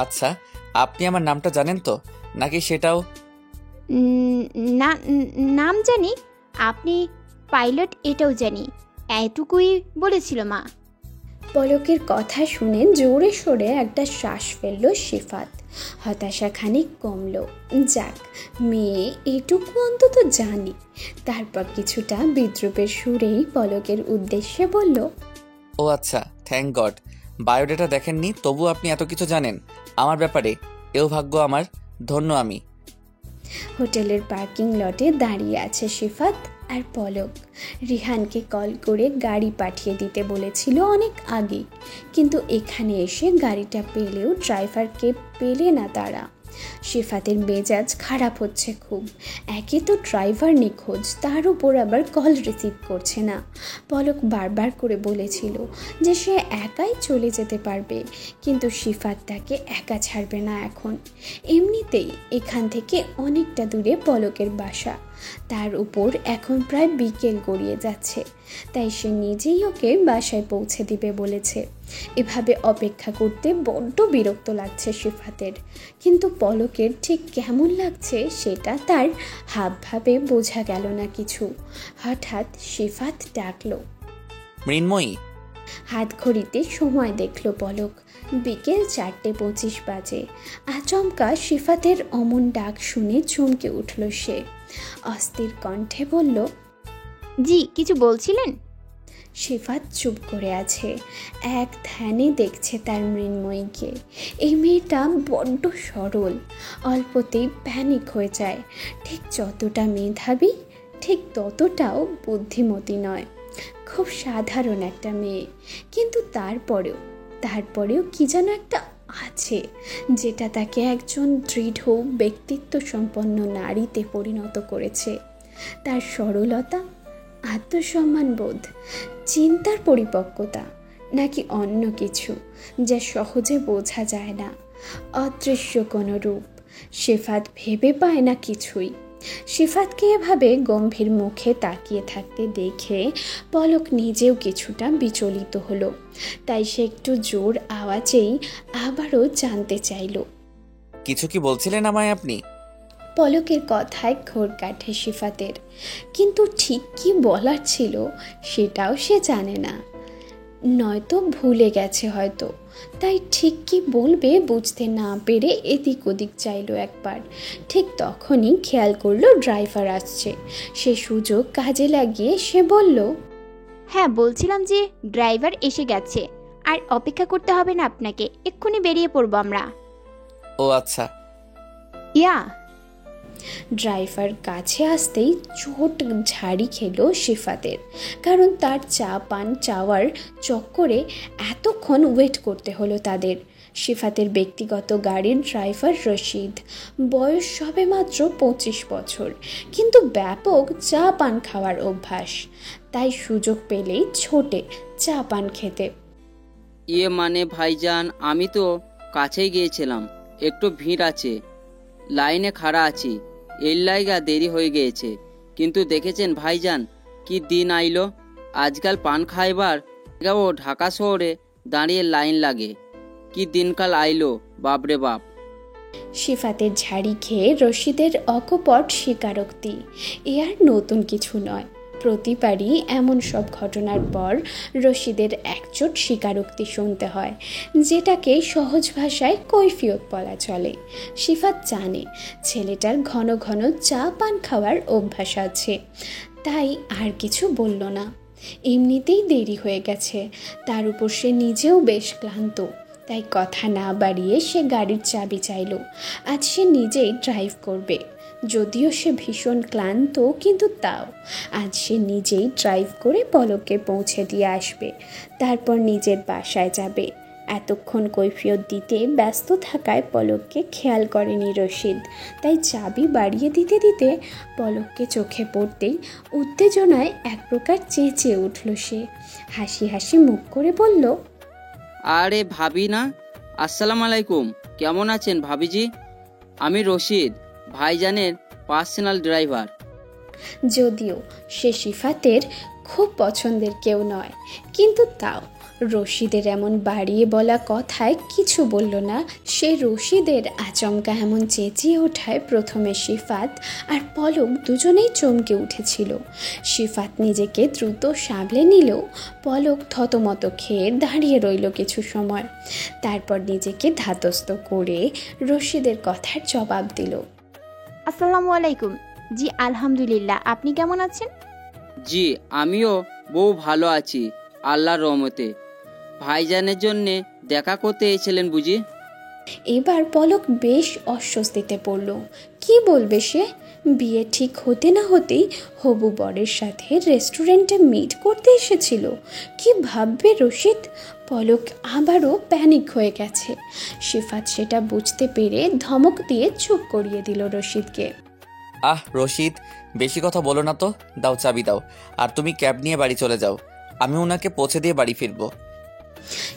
আচ্ছা, আপনি আমার নামটা জানেন তো, নাকি সেটাও? না, নাম জানি, আপনি পাইলট এটাও জানি, এটুকুই বলেছিল মা। পলকের কথা শুনে জোরে সোরে একটা শ্বাস ফেলল সিফাত। হতাশা খানিক কমল। যাক, মেয়ে এটুকু অন্তত জানি। তারপর কিছুটা বিদ্রুপের সুরেই পলকের উদ্দেশ্যে বলল, ও আচ্ছা, থ্যাংক গড। বায়োডাটা দেখেননি, তবু আপনি এত কিছু জানেন আমার ব্যাপারে। এও ভাগ্য আমার, ধন্য আমি। হোটেলের পার্কিং লটে দাঁড়িয়ে আছে সিফাত আর পলক। রিহানকে কল করে গাড়ি পাঠিয়ে দিতে বলেছিল অনেক আগে, কিন্তু এখানে এসে গাড়িটা পেলেও ড্রাইভারকে পেলে না তারা। সিফাতের মেজাজ খারাপ হচ্ছে খুব। একে তো ড্রাইভার নিখোঁজ, তার উপর আবার কল রিসিভ করছে না। পলক বারবার করে বলেছিল যে সে একাই চলে যেতে পারবে, কিন্তু সিফাত তাকে একা ছাড়বে না এখন। এমনিতেই এখান থেকে অনেকটা দূরে পলকের বাসা, তার উপর এখন প্রায় বিকেল গড়িয়ে যাচ্ছে, তাই সে নিজেই ওকে বাসায় পৌঁছে দিবে বলেছে। এভাবে অপেক্ষা করতে বড্ড বিরক্ত লাগছে সিফাতের, কিন্তু পলকের ঠিক কেমন লাগছে সেটা তার হাবভাবে বোঝা গেল না কিছু। হঠাৎ সিফাত ডাকলো, মৃন্ময়ী। হাত ঘড়িতে সময় দেখলো পলক, বিকেল 4:25 বাজে। আচমকা সিফাতের অমন ডাক শুনে চমকে উঠল সে। অস্থির কণ্ঠে বলল, জি, কিছু বলছিলেন? সিফাত চুপ করে আছে, এক ধ্যানে দেখছে তার মৃন্ময়ীকে। এই মেয়েটা বড্ড সরল, অল্পতেই প্যানিক হয়ে যায়। ঠিক যতটা মেধাবী, ঠিক ততটাও বুদ্ধিমতী নয়। খুব সাধারণ একটা মেয়ে, কিন্তু তারপরেও কি যেন একটা আছে, যেটা তাকে একজন দৃঢ় ব্যক্তিত্ব সম্পন্ন নারীতে পরিণত করেছে। তার সরলতা, আত্মসম্মানবোধ, চিন্তার পরিপক্কতা, নাকি অন্য কিছু যা সহজে বোঝা যায় না, অদৃশ্য কোনো রূপ। সিফাত ভেবে পায় না কিছুই। সিফাতকে এভাবে গম্ভীর মুখে তাকিয়ে থাকতে দেখে পলক নিজেও কিছুটা বিচলিত হলো। তাই সে একটু জোর আওয়াজেই আবারও জানতে চাইল, কিছু কি বলছিলেন আমায় আপনি? পলকের কথায় ঘোর কাটে সিফাতের, কিন্তু ঠিক কি বলার ছিল সেটাও সে জানে না। নয়তো ভুলে গেছে হয়তো, তাই ঠিক কি বলবে বুঝতে না পেরে এদিক ওদিক চাইলো একবার। ঠিক তখনই খেয়াল করলো ড্রাইভার আসছে। সে সুযোগ কাজে লাগিয়ে সে বলল, হ্যাঁ, বলছিলাম যে ড্রাইভার এসে গেছে, আর অপেক্ষা করতে হবে না আপনাকে, এক্ষুনি বেরিয়ে পড়বো আমরা। ও আচ্ছা। ইয়া। ড্রাইভার কাছে আসতেই চোট ঝাড়ি খেলো সিফাতের, কারণ তার চা পান চাওয়ার চক্করে এতক্ষণ ওয়েট করতে হলো তাদের। সিফাতের ব্যক্তিগত গাড়ির ড্রাইভার রশিদ, বয়স সবে মাত্র 25 বছর, কিন্তু ব্যাপক চা পান খাওয়ার অভ্যাস, তাই সুযোগ পেলেই ছোটে চা পান খেতে। মানে ভাইজান, আমি তো কাছেই গিয়েছিলাম, একটু ভিড় আছে, লাইনে খাড়া আছি, এর লাইগা দেরি হয়ে গিয়েছে। কিন্তু দেখেছেন ভাইজান, কি দিন আইলো। আজকাল পান খাইবার ও ঢাকা শহরে দাঁড়িয়ে লাইন লাগে। কি দিনকাল আইলো, বাপরে বাপ। সিফাতের ঝাড়ি খেয়ে রশিদের অকপট স্বীকারোক্তি। এ আর নতুন কিছু নয়, প্রতিবারই এমন সব ঘটনার পর রশিদের একচোট স্বীকারোক্তি শুনতে হয়, যেটাকে সহজ ভাষায় কৈফিয়ত বলা চলে। সিফাত জানে ছেলেটার ঘন ঘন চা পান খাওয়ার অভ্যাস আছে, তাই আর কিছু বলল না। এমনিতেই দেরি হয়ে গেছে, তার উপর সে নিজেও বেশ ক্লান্ত, তাই কথা না বাড়িয়ে সে গাড়ির চাবি চাইল। আজ সে নিজেই ড্রাইভ করবে, যদিও সে ভীষণ ক্লান্ত, কিন্তু তাও আজ সে নিজেই ড্রাইভ করে পলককে পৌঁছে দিয়ে আসবে, তারপর নিজের বাসায় যাবে। এতক্ষণ কৈফিয়ত দিতে ব্যস্ত থাকায় পলককে খেয়াল করেনি রশিদ, তাই চাবি বাড়িয়ে দিতে দিতে পলককে চোখে পড়তেই উত্তেজনায় এক প্রকার চেঁচিয়ে উঠল সে। হাসি হাসি মুখ করে বলল, আরে ভাবি না, আসসালামু আলাইকুম, কেমন আছেন ভাবিজি? আমি রশিদ, ভাইজানের পার্সোনাল ড্রাইভার। যদিও সে সিফাতের খুব পছন্দের কেউ নয়, কিন্তু তাও রশিদের এমন বাড়িয়ে বলা কথায় কিছু বলল না সে। রশিদের আচমকা এমন চেঁচিয়ে ওঠায় প্রথমে সিফাত আর পলক দুজনেই চমকে উঠেছিল। সিফাত নিজেকে দ্রুত সামলে নিলেও পলক থতমত খেয়ে দাঁড়িয়ে রইল কিছু সময়। তারপর নিজেকে ধাতস্থ করে রশিদের কথার জবাব দিল। আসসালামু আলাইকুম। জি আলহামদুলিল্লাহ, আপনি কেমন আছেন? জি আমিও বউ ভালো আছি আল্লাহর রহমতে। ভাইজানের জন্যে দেখা করতে এসেছিলেন বুঝি? এবার পলক বেশ অস্বস্তিতে পড়ল। কি বলবে সে? বিয়ে ঠিক হতে না হতেই হবু বরের সাথে রেস্টুরেন্টে মিট করতে এসেছিল। কি ভাববে রশিদ? পলক আবারও প্যানিক হয়ে গেছে। সিফাত সেটা বুঝতে পেরে ধমক দিয়ে চুপ করিয়ে দিল রশিদকে। রশিদ, বেশি কথা বলো না তো। দাও চাবি দাও, আর তুমি ক্যাব নিয়ে বাড়ি চলে যাও। আমি ওনাকে পৌঁছে দিয়ে বাড়ি ফিরবো।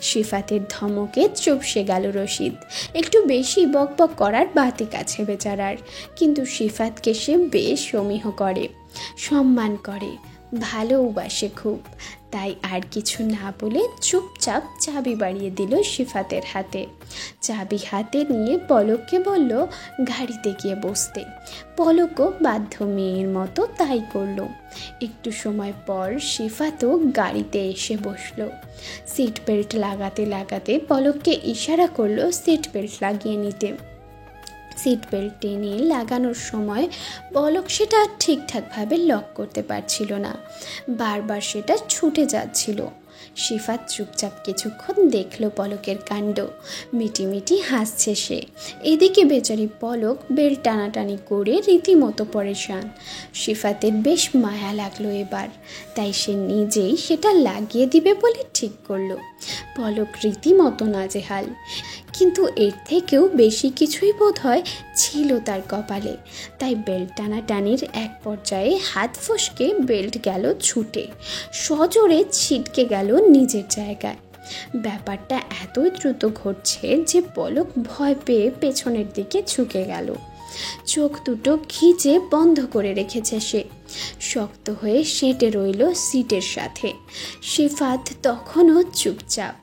সিফাতের ধমকে চুপসে গেল রশিদ। একটু বেশি বকবক করার বাতিক আছে বেচারার, কিন্তু সিফাতকে সে বেশ সমীহ করে, সম্মান করে, ভালোবাসে খুব। তাই আর কিছু না বলে চুপচাপ চাবি বাড়িয়ে দিল সিফাতের হাতে। চাবি হাতে নিয়ে পলককে বলল গাড়িতে গিয়ে বসতে। পলকও বাধ্য মেয়ের মতো তাই করলো। একটু সময় পর সিফাতও গাড়িতে এসে বসলো। সিট বেল্ট লাগাতে লাগাতে পলককে ইশারা করলো সিট বেল্ট লাগিয়ে নিতে। সিট বেল্ট টেনে লাগানোর সময় পলক সেটা ঠিকঠাকভাবে লক করতে পারছিল না, বারবার সেটা ছুটে যাচ্ছিল। সিফাত চুপচাপ কিছুক্ষণ দেখল পলকের কাণ্ড, মিটিমিটি হাসছে সে। এদিকে বেচারি পলক বেল্ট টানাটানি করে রীতিমতো পরেশান। সিফাতের বেশ মায়া লাগলো এবার, তাই সে নিজেই সেটা লাগিয়ে দিবে বলে ঠিক করলো। পলক রীতিমতো নাজেহাল, কিন্তু এর থেকেও বেশি কিছুই বোধহয় ছিল তার কপালে। তাই বেল্ট টানাটানির এক পর্যায়ে হাত ফসকে বেল্ট গেল ছুটে, সজোরে ছিটকে গেল নিজের জায়গায়। ব্যাপারটা এতই দ্রুত ঘটছে যে পলক ভয় পেয়ে পেছনের দিকে ঝুঁকে গেল। চোখ দুটো খিচে বন্ধ করে রেখেছে সে, শক্ত হয়ে সেঁটে রইল সিটের সাথে। সিফাত তখনও চুপচাপ।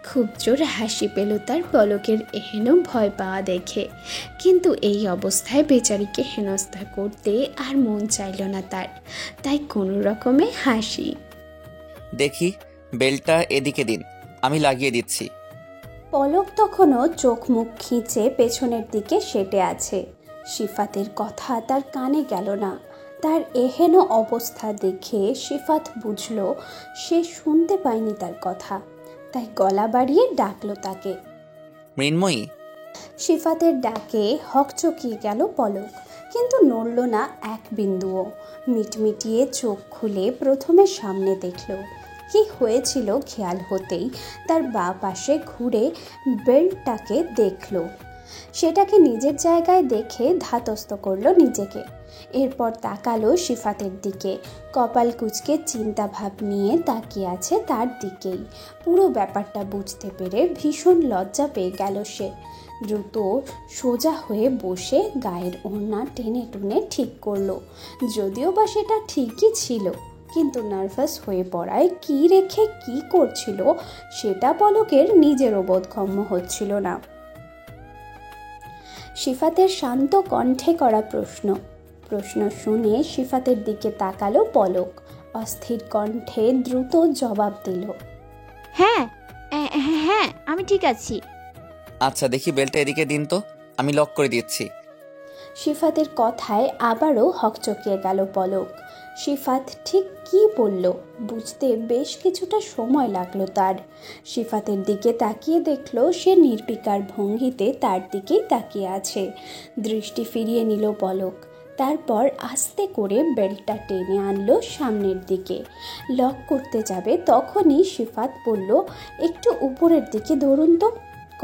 খুব জোর হাসি পেল তার পলকের এহেন ভয় পাওয়া দেখে, কিন্তু এই অবস্থায় বেচারিকে হেনস্থা করতে আর মন চাইল না তার, তাই কোনো রকমে হাসি। দেখি বেলটা এদিকে দিন, আমি লাগিয়ে দিচ্ছি। পলক তখনও চোখ মুখ খিঁচে পেছনের দিকে সেটে আছে। সিফাতের কথা তার কানে গেল না। তার এহেন অবস্থা দেখে সিফাত বুঝল সে শুনতে পায়নি তার কথা, তাই গলা বাড়িয়ে ডাকলো তাকে। মৃন্ময়ী। সিফাতের ডাকে হকচকিয়ে গেল পলক, কিন্তু নড়ল না এক বিন্দুও। মিটমিটিয়ে চোখ খুলে প্রথমে সামনে দেখল। কি হয়েছিল খেয়াল হতেই তার বাঁ পাশে ঘুরে বেল্টটাকে দেখল। সেটাকে নিজের জায়গায় দেখে ধাতস্থ করলো নিজেকে। এরপর তাকালো সিফাতের দিকে, কপাল কুঁচকে চিন্তা ভাব নিয়ে তাকিয়ে আছে তার দিকেই। পুরো ব্যাপারটা বুঝতে পেরে ভীষণ লজ্জা পেয়ে গেল সে। দ্রুত সোজা হয়ে বসে গায়ের ওড়না টেনে টুনে ঠিক করলো। যদিও বা সেটা ঠিকই ছিল, কিন্তু নার্ভাস হয়ে পড়ায় কি রেখে কি করছিল সেটা পলকের নিজেরও বোধগম্য হচ্ছিল না। সিফাতের শান্ত কণ্ঠে করা প্রশ্ন শুনে সিফাতের দিকে তাকালো পলক। অস্থির কণ্ঠে দ্রুত জবাব দিল, হ্যাঁ হ্যাঁ আমি ঠিক আছি। আচ্ছা দেখি বেলটা এদিকে দিন তো, আমি লক করে দিচ্ছি। সিফাতের কথায় আবারও হকচকিয়ে গেল পলক। সিফাত ঠিক কি বলল বুঝতে বেশ কিছুটা সময় লাগলো তার। সিফাতের দিকে তাকিয়ে দেখলো সে নির্বিকার ভঙ্গিতে তার দিকেই তাকিয়ে আছে। দৃষ্টি ফিরিয়ে নিল পলক। তারপর আস্তে করে বেল্টটা টেনে আনলো সামনের দিকে। লক করতে যাবে তখনই সিফাত বলল, একটু উপরের দিকে ধরুন তো।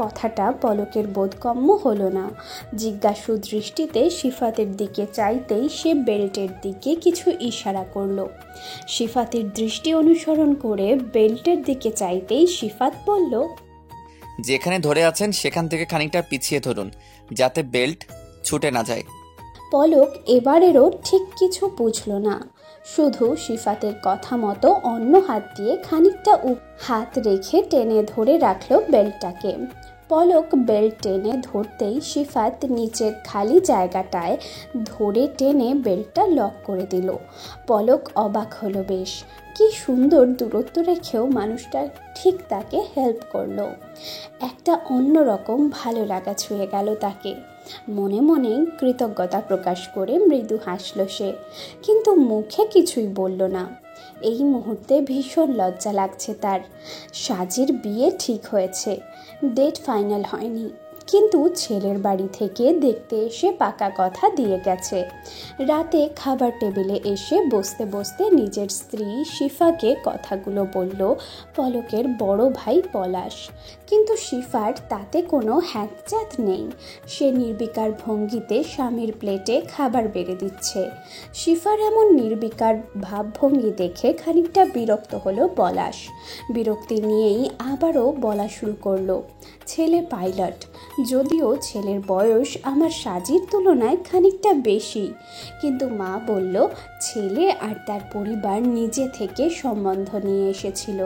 কথাটা পলকের বোধগম্য হলো না। জিজ্ঞাসু দৃষ্টিতে সিফাতের দিকে চাইতেই সে বেল্টের দিকে কিছু ইশারা করলো। সিফাতের দৃষ্টি অনুসরণ করে বেল্টের দিকে চাইতেই সিফাত বলল, যেখানে ধরে আছেন সেখান থেকে খানিকটা পিছিয়ে ধরুন, যাতে বেল্ট ছুটে না যায়। পলক এবারেরও ঠিক কিছু বুঝল না। শুধু সিফাতের কথা মতো অন্য হাত দিয়ে খানিকটা হাত রেখে টেনে ধরে রাখলো বেল্টটাকে। পলক বেল্ট টেনে ধরতেই সিফাত নিচের খালি জায়গাটায় ধরে টেনে বেল্টটা লক করে দিল। পলক অবাক হলো বেশ, কি সুন্দর দূরত্ব রেখেও মানুষটা ঠিক তাকে হেল্প করলো। একটা অন্যরকম ভালো লাগা ছুঁয়ে গেল তাকে। মনে মনে কৃতজ্ঞতা প্রকাশ করে মৃদু হাসল সে, কিন্তু মুখে কিছুই বলল না। এই মুহূর্তে ভীষণ লজ্জা লাগছে তার। সাজির বিয়ে ঠিক হয়েছে, ডেট ফাইনাল হয়নি, কিন্তু ছেলের বাড়ি থেকে দেখতে এসে পাকা কথা দিয়ে গেছে। রাতে খাবার টেবিলে এসে বসতে বসতে নিজের স্ত্রী শিফাকে কথাগুলো বলল পলকের বড় ভাই পলাশ। কিন্তু শিফার তাতে কোনো হ্যাঁকচ্যাত নেই। সে নির্বিকার ভঙ্গিতে স্বামীর প্লেটে খাবার বেড়ে দিচ্ছে। শিফার এমন নির্বিকার ভাবভঙ্গি দেখে খানিকটা বিরক্ত হলো পলাশ। বিরক্তি নিয়েই আবারও বলা শুরু করলো, ছেলে পাইলট, যদিও ছেলের বয়স আমার সাজির তুলনায় খানিকটা বেশি, কিন্তু মা বলল ছেলে আর তার পরিবার নিজে থেকে সম্বন্ধ নিয়ে এসেছিল।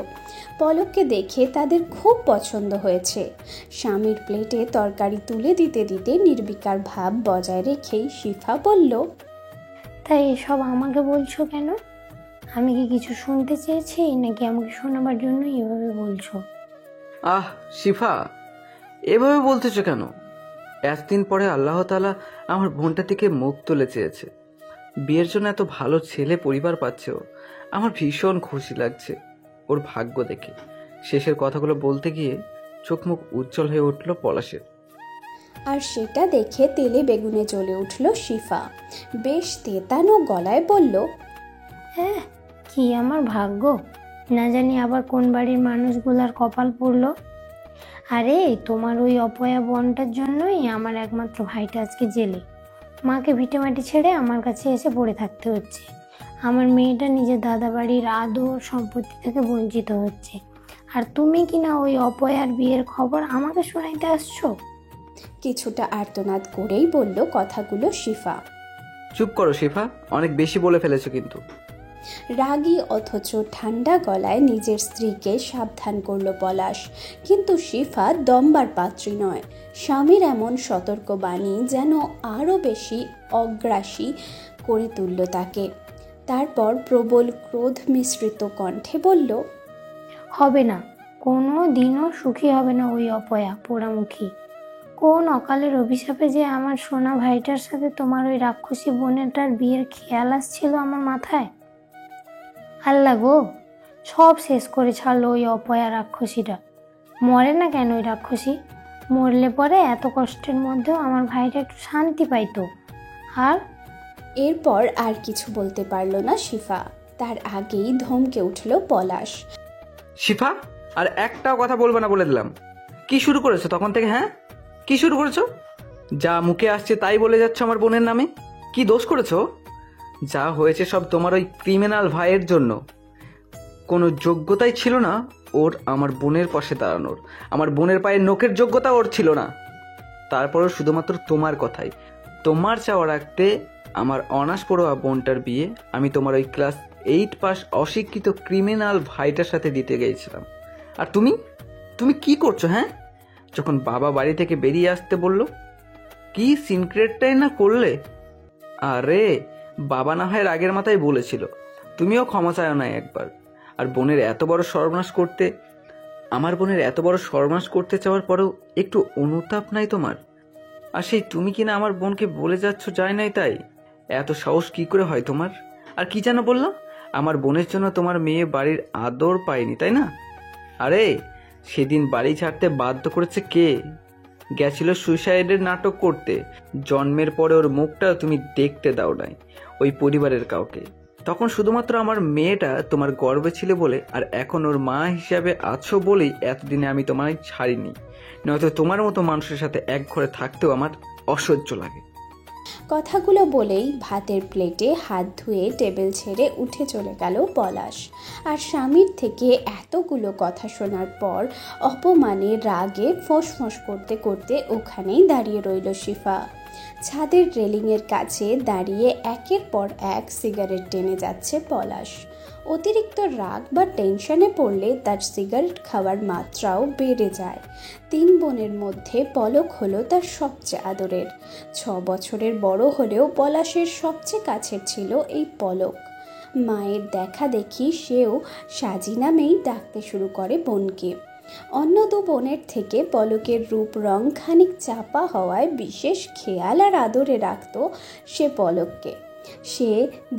পলককে দেখে তাদের খুব পছন্দ হয়েছে। স্বামীর প্লেটে তরকারি তুলে দিতে দিতে নির্বিকার ভাব বজায় রেখেই শিফা বলল, তাই এসব আমাকে বলছো কেন? আমি কি কিছু শুনতে চেয়েছি, নাকি আমাকে শোনাবার জন্য এভাবে বলছো? আহ শিফা, এভাবে বলতেছো কেন? এতদিন পরে আল্লাহ তাআলা আমার বোনটা থেকে মুখ তুলে চেয়েছে। বিয়ের জন্য এত ভালো ছেলে পরিবার পাচ্ছেও আমার ভীষণ খুশি লাগছে ওর ভাগ্য দেখে। শেষের কথাগুলো বলতে গিয়ে চোখ মুখ উজ্জ্বল হয়ে উঠল পলাশের। আর সেটা দেখে তেলে বেগুনে জ্বলে উঠল শিফা। বেশ তেতানো গলায় বলল, হ্যাঁ, কি আমার ভাগ্য, না জানি আবার কোন বাড়ির মানুষগুলার কপাল পড়লো। আরে তোমার ওই অপয়া বোনটার জন্যই আমার একমাত্র ভাইটা আজকে জেলে। মাকে ভিটেমাটি ছেড়ে আমার কাছে এসে পড়ে থাকতে হচ্ছে। আমার মেয়েটা নিজের দাদা বাড়ির আদর সম্পত্তি থেকে বঞ্চিত হচ্ছে, আর তুমি কিনা ওই অপয়ার বিয়ের খবর আমাকে শোনাইতে আসছো। কিছুটা আর্তনাদ করেই বলল কথাগুলো শিফা। চুপ করো শিফা, অনেক বেশি বলে ফেলেছো কিন্তু। রাগী অথচ ঠান্ডা গলায় নিজের স্ত্রীকে সাবধান করলো পলাশ। কিন্তু শিফা দম্বার পাত্রী নয়। স্বামীর এমন সতর্ক বাণী যেন আরও বেশি অগ্রাসী করে তুলল তাকে। তারপর প্রবল ক্রোধ মিশ্রিত কণ্ঠে বলল, হবে না, কোনো দিনও সুখী হবে না ওই অপয়া পোড়ামুখী। কোন অকালের অভিশাপে যে আমার সোনা ভাইটার সাথে তোমার ওই রাক্ষসী বোনেটার বিয়ের খেয়াল আসছিল আমার মাথায়। আল্লাহ গো, সব শেষ করে ছাড়লো ওই অপয়া রাক্ষসীটা। মরে না কেন ওই রাক্ষসী? মরলে পরে এত কষ্টের মধ্যেও আমার ভাইটা একটু শান্তি পাইতো। আর এরপর আর কিছু বলতে পারল না শিফা। তার আগেই ধমকে উঠল পলাশ। শিফা, আর একটাও কথা বলবো না বলে দিলাম। কি শুরু করেছো তখন থেকে? হ্যাঁ, কি শুরু করেছো? যা মুখে আসছে তাই বলে যাচ্ছ আমার বোনের নামে। কি দোষ করেছো? যা হয়েছে সব তোমার ওই ক্রিমিনাল ভাইয়ের জন্য। কোনো যোগ্যতাই ছিল না ওর আমার বোনের পাশে দাঁড়ানোর। আমার বোনের পায়ে নখের যোগ্যতা ওর ছিল না। তারপরও শুধুমাত্র তোমার কথাই, তোমার চাওয়া রাখতে আমার অনার্স পড়ুয়া বোনটার বিয়ে আমি তোমার ওই ক্লাস 8 পাস অশিক্ষিত ক্রিমিনাল ভাইটার সাথে দিতে গিয়েছিলাম। আর তুমি তুমি কি করছো? হ্যাঁ, যখন বাবা বাড়ি থেকে বেরিয়ে আসতে বলল, কি সিনক্রেটটাই না করলে। আরে বাবা না হয় রাগের মাথায় বলেছিল, তুমিও ক্ষমা চাও না একবার। আর বোনের এত বড় সর্বনাশ করতে, আমার বোনের এত বড় সর্বনাশ করতে চাওয়ার পরেও একটু অনুতাপ নাই তোমার? আর সেই তুমি কিনা আমার বোনকে বলে যাচ্ছ যায় নাই তাই? এত সাহস কি করে হয় তোমার? আর কি যেন বললাম, আমার বোনের জন্য তোমার মেয়ে বাড়ির আদর পায়নি, তাই না? আরে সেদিন বাড়ি ছাড়তে বাধ্য করেছে কে? গেছিল সুইসাইডের নাটক করতে। জন্মের পরে ওর মুখটাও তুমি দেখতে দাও নাই ওই পরিবারের কাউকে। তখন শুধুমাত্র আমার মেয়েটা তোমার গর্বে ছিল বলে, আর এখন ওর মা হিসাবে আছো বলেই এতদিনে আমি তোমায় ছাড়িনি। নয়তো তোমার মতো মানুষের সাথে এক ঘরে থাকতেও আমার অসহ্য লাগে। কথাগুলো বলেই ভাতের প্লেটে হাত ধুয়ে টেবিল ছেড়ে উঠে চলে গেল পলাশ। আর স্বামীর থেকে এতগুলো কথা শোনার পর অপমানে রাগে ফোঁস করতে করতে ওখানেই দাঁড়িয়ে রইল শিফা। ছাদের রেলিংয়ের কাছে দাঁড়িয়ে একের পর এক সিগারেট টেনে যাচ্ছে পলাশ। অতিরিক্ত রাগ বা টেনশনে পড়লে তার সিগারেট খাওয়ার মাত্রাও বেড়ে যায়। 3 বোনের মধ্যে পলক হলো তার সবচেয়ে আদরের। 6 বছরের বড় হলেও পলাশের সবচেয়ে কাছের ছিল এই পলক। মায়ের দেখা দেখি সেও সাজি নামেই ডাকতে শুরু করে বোনকে। অন্য 2 বোনের থেকে পলকের রূপ রং খানিক চাপা হওয়ায় বিশেষ খেয়াল আর আদরে রাখত সে পলককে। সে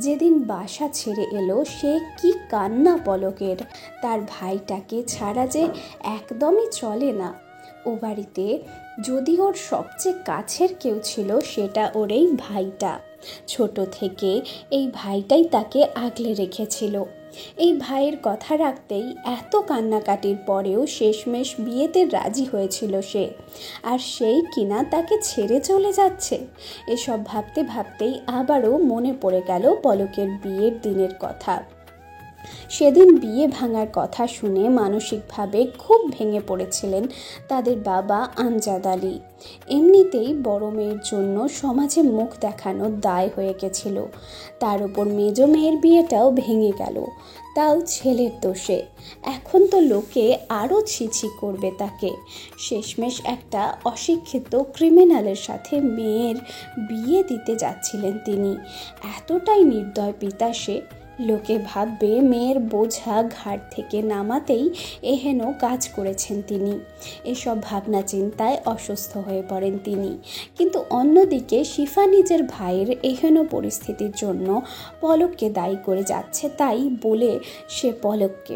যেদিন বাসা ছেড়ে এলো সে কি কান্না পলকের, তার ভাইটাকে ছাড়া যে একদমই চলে না। ও বাড়িতে যদি ওর সবচেয়ে কাছের কেউ ছিল সেটা ওর এই ভাইটা। ছোট থেকে এই ভাইটাই তাকে আগলে রেখেছিল। এই ভাইয়ের কথা রাখতেই এত কান্নাকাটির পরেও শেষমেশ বিয়েতে রাজি হয়েছিল সে, আর সেই কিনা তাকে ছেড়ে চলে যাচ্ছে। এসব ভাবতে ভাবতেই আবারও মনে পড়ে গেল পলকের বিয়ের দিনের কথা। সেদিন বিয়ে ভাঙার কথা শুনে মানসিকভাবে খুব ভেঙে পড়েছিলেন তাদের বাবা আমজাদ আলী। এমনিতেই বড় মেয়ের জন্য সমাজে মুখ দেখানো দায় হয়ে গেছিল, তার উপর মেজ মেয়ের বিয়েটাও ভেঙে গেল, তাও ছেলের দোষে। এখন তো লোকে আরও ছিছি করবে তাকে। শেষমেশ একটা অশিক্ষিত ক্রিমিনালের সাথে মেয়ের বিয়ে দিতে যাচ্ছিলেন তিনি। এতটাই নির্দয় পিতা সে। লোকে ভাববে মেয়ের বোঝা ঘাট থেকে নামাতেই এহেন কাজ করেছেন তিনি। এসব ভাবনা চিন্তায় অসুস্থ হয়ে পড়েন তিনি। কিন্তু অন্যদিকে শিফা নিজের ভাইয়ের এহেন পরিস্থিতির জন্য পলককে দায়ী করে যাচ্ছে, তাই বলে সে পলককে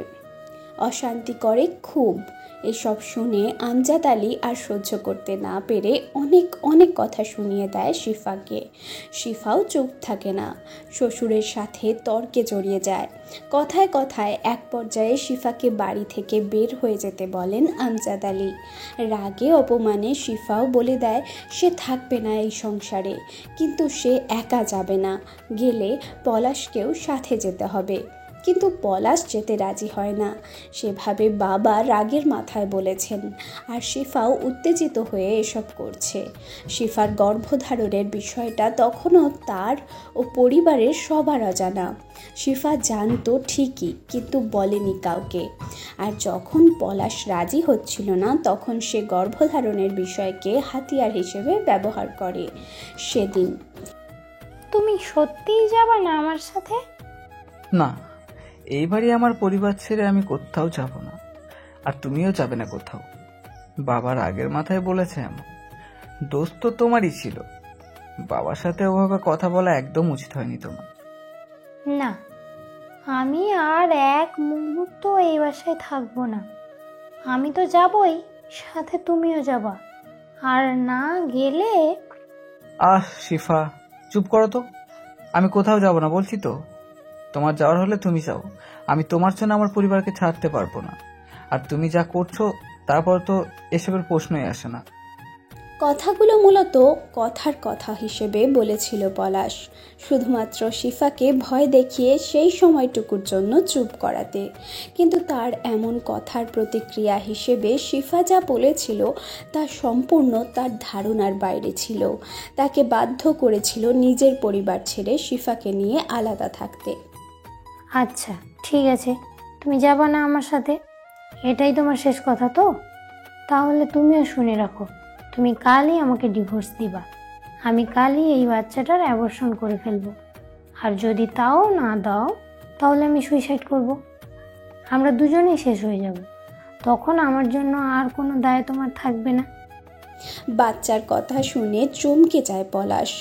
অশান্তি করে খুব। এসব শুনে আমজাদ আলী আর সহ্য করতে না পেরে অনেক কথা শুনিয়ে দেয় শিফাকে। শিফাও চুপ থাকে না, শ্বশুরের সাথে তর্কে জড়িয়ে যায়। কথায় কথায় এক পর্যায়ে শিফাকে বাড়ি থেকে বের হয়ে যেতে বলেন আমজাদ আলী। রাগে অপমানে শিফাও বলে দেয় সে থাকবে না এই সংসারে, কিন্তু সে একা যাবে না, গেলে পলাশকেও সাথে যেতে হবে। কিন্তু পলাশ যেতে রাজি হয় না, সেভাবে বাবা রাগের মাথায় বলেছেন, আর শিফাও উত্তেজিত হয়ে এসব করছে। শিফার গর্ভধারণের বিষয়টা তখনও তার ও পরিবারের সবার অজানা। শিফা জানতো ঠিকই, কিন্তু বলেনি কাউকে। আর যখন পলাশ রাজি হচ্ছিল না তখন সে গর্ভধারণের বিষয়কে হাতিয়ার হিসেবে ব্যবহার করে। সেদিন, তুমি সত্যিই যাবে না আমার সাথে? না, এইবারই আমার পরিবার ছেড়ে আমি কোথাও যাব না, আর তুমিও যাবে না কোথাও। বাবার আগের মাথায় বলেছে এমন। দোষ তো তোমারই ছিল, বাবার সাথে ওভাবে কথা বলা একদম উচিত হয়নি তোমার। না, আমি আর এক মুহূর্ত এই বাসায় থাকবো না। আমি তো যাবই, সাথে তুমিও যাবা। আর না গেলে... শিফা, চুপ করো তো। আমি কোথাও যাব না বলছি তো। তোমার যাওয়ার হলে তুমি যাও, আমি তোমার জন্য আমার পরিবারকে ছাড়তে পারবো না। আর তুমি যা করছো তারপর তো এসবের প্রশ্নই আসে না। কথাগুলো মূলত কথার কথা হিসেবে বলেছিল পলাশ, শুধুমাত্র শিফাকে ভয় দেখিয়ে সেই সময়টুকুর জন্য চুপ করাতে। কিন্তু তার এমন কথার প্রতিক্রিয়া হিসেবে শিফা যা বলেছিল তা সম্পূর্ণ তার ধারণার বাইরে ছিল। তাকে বাধ্য করেছিল নিজের পরিবার ছেড়ে শিফাকে নিয়ে আলাদা থাকতে। আচ্ছা ঠিক আছে, তুমি যাবা না আমার সাথে, এটাই তোমার শেষ কথা তো? তাহলে তুমিও শুনে রাখো, তুমি কালই আমাকে ডিভোর্স দিবা। আমি কালই এই বাচ্চাটার অ্যাবর্শন করে ফেলবো। আর যদি তাও না দাও তাহলে আমি সুইসাইড করব। আমরা দুজনেই শেষ হয়ে যাব। তখন আমার জন্য আর কোনো দায় তোমার থাকবে না। বাচ্চার কথা শুনে চমকে যায় পলাশ।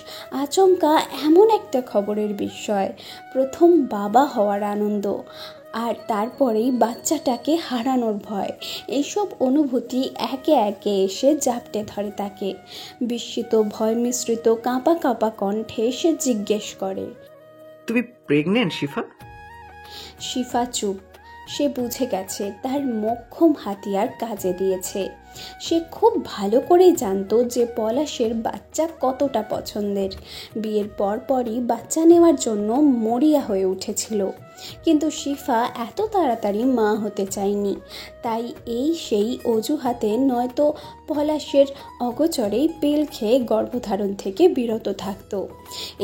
আচমকা এমন একটা খবরের বিষয়, প্রথম বাবা হওয়ার আনন্দ, আর তারপরেই বাচ্চাটাকে হারানোর ভয়, এইসব অনুভূতি একে একে এসে জাপটে ধরে তাকে। বিস্মিত ভয় মিশ্রিত কাঁপা কাঁপা কণ্ঠে সে জিজ্ঞেস করে, তুমি প্রেগনেন্ট শিফা? শিফা চুপ। সে বুঝে গেছে তার মোক্ষম হাতিয়ার কাজে দিয়েছে। সে খুব ভালো করেই জানতো যে পলাশের বাচ্চা কতটা পছন্দের। বিয়ের পরপরই বাচ্চা নেওয়ার জন্য মরিয়া হয়ে উঠেছিল। কিন্তু শিফা এত তাড়াতাড়ি মা হতে চায়নি, তাই এই সেই অজুহাতে নয়তো পলাশের অগোচরেই পিল খেয়ে গর্ভধারণ থেকে বিরত থাকত।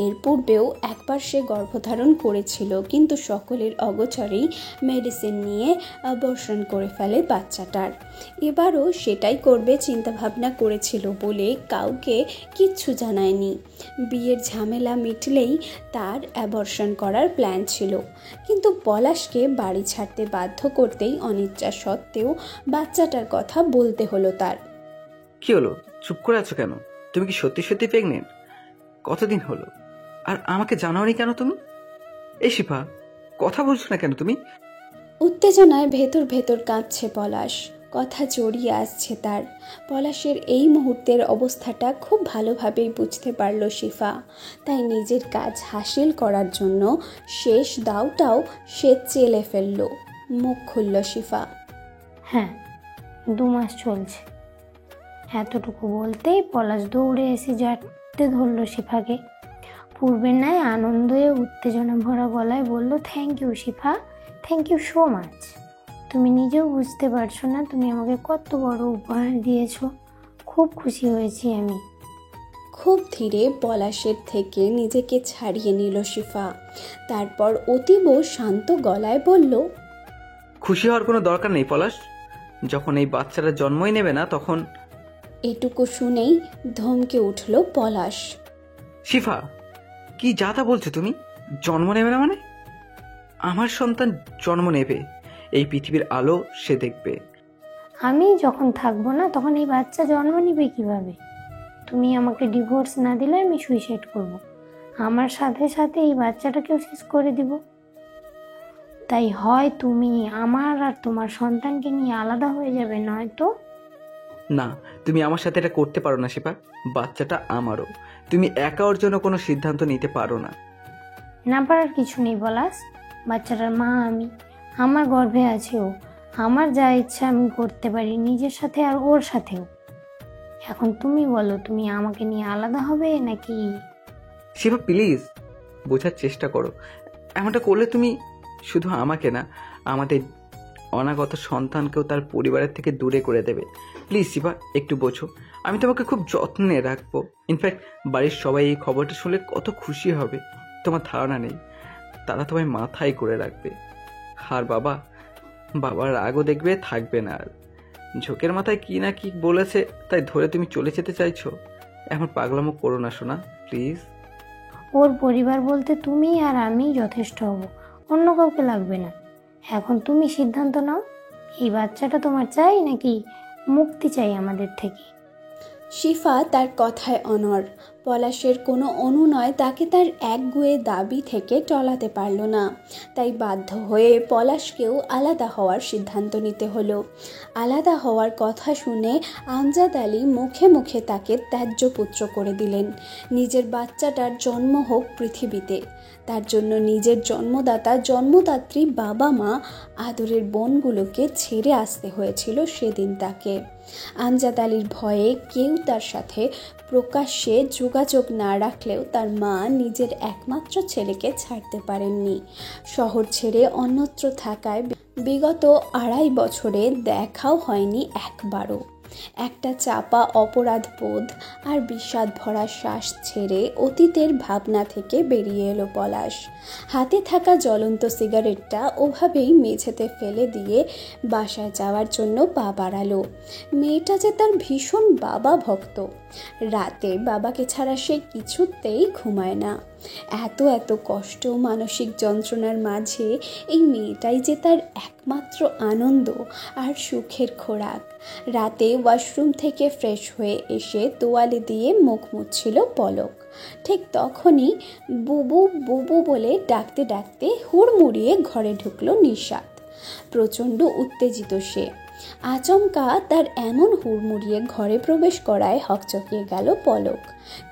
এর পূর্বেও একবার সে গর্ভধারণ করেছিল, কিন্তু সকলের অগোচরেই মেডিসিন নিয়ে অ্যাবর্শন করে ফেলে বাচ্চাটার। এবারও সেটাই করবে চিন্তাভাবনা করেছিল বলে কাউকে কিচ্ছু জানায়নি। বিয়ের ঝামেলা মিটলেই তার অ্যাবর্শন করার প্ল্যান ছিল, কিন্তু পলাশকে বাড়ি ছাড়তে বাধ্য করতেই অনিচ্ছা সত্ত্বেও বাচ্চাটার কথা বলতে হলো তার। কি হলো, চুপ করে আছো কেন? তুমি কি সত্যি সত্যি প্রেগনেন্ট? কতদিন হলো? আর আমাকে জানাওনি কেন তুমি? এই শিফা, কথা বলছো না কেন তুমি? উত্তেজনায় ভেতর ভেতর কাঁপছে পলাশ, কথা জড়িয়ে আসছে তার। পলাশের এই মুহূর্তের অবস্থাটা খুব ভালোভাবেই বুঝতে পারল শিফা, তাই নিজের কাজ হাসিল করার জন্য শেষ দাওটাও সে চেলে ফেলল। মুখ খুলল শিফা। হ্যাঁ, 2 মাস চলছে। এতটুকু বলতেই পলাশ দৌড়ে এসে জাটতে ধরল শিফাকে। পূর্বের ন্যায় আনন্দে উত্তেজনা ভরা গলায় বলল, thank you Shifa, thank you so much. তুমি নিজেও বুঝতে পারছো না তুমি আমাকে কত বড় উপহার দিয়েছো। খুব খুশি হয়েছি আমি। খুব ধীরে পলাশের থেকে নিজেকে ছাড়িয়ে নিল শিফা, তারপর অতীব শান্ত গলায় বলল, খুশি হওয়ার কোনো দরকার নেই পলাশ। যখন এই বাচ্চারা জন্মই নেবে না তখন। এটুকু শুনেই ধমকে উঠল পলাশ। শিফা, কি যা তা বলছো তুমি? জন্ম নেবে না মানে? আমার সন্তান জন্ম নেবে, এই পৃথিবীর আলো সে দেখবে। আমি যখন থাকবো না তখন এই বাচ্চা জন্ম নিবে কিভাবে? তুমি আমাকে ডিভোর্স না দিলে আমি সুইসাইড করব। আমার সাথে সাথে এই বাচ্চাটাকেও শেষ করে দিব। তাই হয় তুমি আমার আর তোমার সন্তানকে নিয়ে আলাদা হয়ে যাবে, নয়তো। না, তুমি আমার সাথে এটা করতে পারো না শিফা। বাচ্চাটা আমারও। তুমি একা ওর জন্য কোনো সিদ্ধান্ত নিতে পারো না। না পারার কিছু নেই পলাশ, বাচ্চাটার মা আমি, আমার গর্ভে আছে ও। আমার যা ইচ্ছা আমি করতে পারি নিজের সাথে আর ওর সাথেও। এখন তুমি বলো, তুমি আমাকে নিয়ে আলাদা হবে নাকি? শিফা প্লিজ, বোঝার চেষ্টা করো। এমনটা করলে তুমি শুধু আমাকে না, আমাদের অনাগত সন্তানকেও তার পরিবারের থেকে দূরে করে দেবে। প্লিজ শিফা, একটু বোঝো। আমি তোমাকে খুব যত্নে রাখবো। ইনফ্যাক্ট বাড়ির সবাই এই খবরটা শুনলে কত খুশি হবে তোমার ধারণা নেই। তারা তোমায় মাথায় করে রাখবে। আর বাবার রাগও দেখবে থাকবে না আর। ঝোঁকের মাথায় কি না কি বলেছে তাই ধরে তুমি চলে যেতে চাইছো? এখন পাগলামো করো না সোনা, প্লিজ। ওর পরিবার বলতে তুমি আর আমি যথেষ্ট হব, অন্য কাউকে লাগবে না। এখন তুমি সিদ্ধান্ত নাও, এই বাচ্চাটা তোমার চাই নাকি মুক্তি চাই আমাদের থেকে? শিফা তার কথায় অনড়। পলাশের কোনো অনুনয় তাকে তার একগুঁয়ে দাবি থেকে টলাতে পারল না, তাই বাধ্য হয়ে পলাশকেও আলাদা হওয়ার সিদ্ধান্ত নিতে হলো। আলাদা হওয়ার কথা শুনে আমজাদ আলী মুখে মুখে তাকে ত্যায্য পুত্র করে দিলেন। নিজের বাচ্চাটার জন্ম হোক পৃথিবীতে, তার জন্য নিজের জন্মদাতা জন্মদাত্রী বাবা মা আদরের বোনগুলোকে ছেড়ে আসতে হয়েছিল সেদিন তাকে। আমজাদ আলীর ভয়ে কেউ তার সাথে প্রকাশ্যে যোগাযোগ না রাখলেও তার মা নিজের একমাত্র ছেলেকে ছাড়তে পারেননি। শহর ছেড়ে অন্যত্র থাকায় বিগত 2.5 বছরে দেখাও হয়নি একবারও। একটা চাপা অপরাধ বোধ আর বিষাদ ভরা শ্বাস ছেড়ে অতীতের ভাবনা থেকে বেরিয়ে এলো পলাশ। হাতে থাকা জ্বলন্ত সিগারেটটা ওভাবেই মেঝেতে ফেলে দিয়ে বাসায় যাওয়ার জন্য পা বাড়ালো। মেয়েটা যে তার ভীষণ বাবা ভক্ত। রাতে বাবাকে ছাড়া সে কিছুতেই ঘুমায় না। এত কষ্ট মানসিক যন্ত্রণার মাঝে এই মেয়েটাই যে তার একমাত্র আনন্দ আর সুখের খোরাক। রাতে ওয়াশরুম থেকে ফ্রেশ হয়ে এসে তোয়ালে দিয়ে মুখ মুছছিল পলক। ঠিক তখনই বুবু বুবু বলে ডাকতে ডাকতে হুড়মুড়িয়ে ঘরে ঢুকলো নিশাত। প্রচণ্ড উত্তেজিত সে। আচমকা তার এমন হুড়মুড়িয়ে ঘরে প্রবেশ করায় হকচকিয়ে গেল পলক।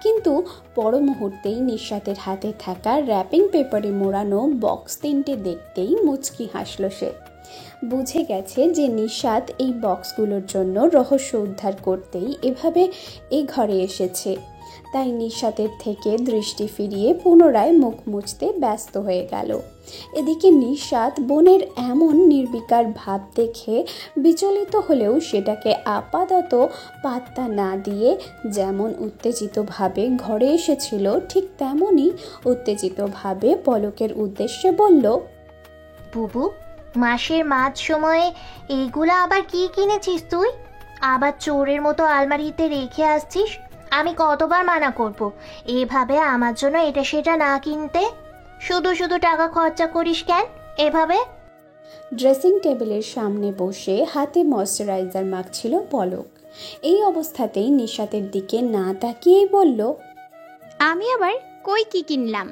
কিন্তু পর মুহূর্তেই নিশাতের হাতে থাকা র্যাপিং পেপারে মোড়ানো বক্স 3টে দেখতেই মুচকি হাসল সে। বুঝে গেছে যে নিশাত এই বক্সগুলোর জন্য রহস্য উদ্ধার করতেই এভাবে এই ঘরে এসেছে। তাই নিশাতের থেকে দৃষ্টি ফিরিয়ে পুনরায় মুখ মুছতে ব্যস্ত হয়ে গেল। এদিকে নিশাত বোনের এমন নির্বিকার ভাব দেখে বিচলিত হলেও সেটাকে আপাতত পাত্তা না দিয়ে যেমন উত্তেজিতভাবে ঘরে এসেছিল ঠিক তেমনই উত্তেজিতভাবে পলকের উদ্দেশ্যে বলল, বুবু, মাসের মাঝ সময়ে এইগুলা আবার কি কিনেছিস তুই? আবার চোরের মতো আলমারিতে রেখে আসছিস। আমি কতবার মানা করব এভাবে আমার জন্য এটা সেটা না কিনতে? শুধু শুধু টাকা খরচা করিস কেন এভাবে? ড্রেসিং টেবিলের সামনে বসে হাতে ময়শ্চারাইজার মাখছিল পলক। এই অবস্থাতেই নিশাতের দিকে না তাকিয়েই বলল, আমি আবার কই কি কিনলাম?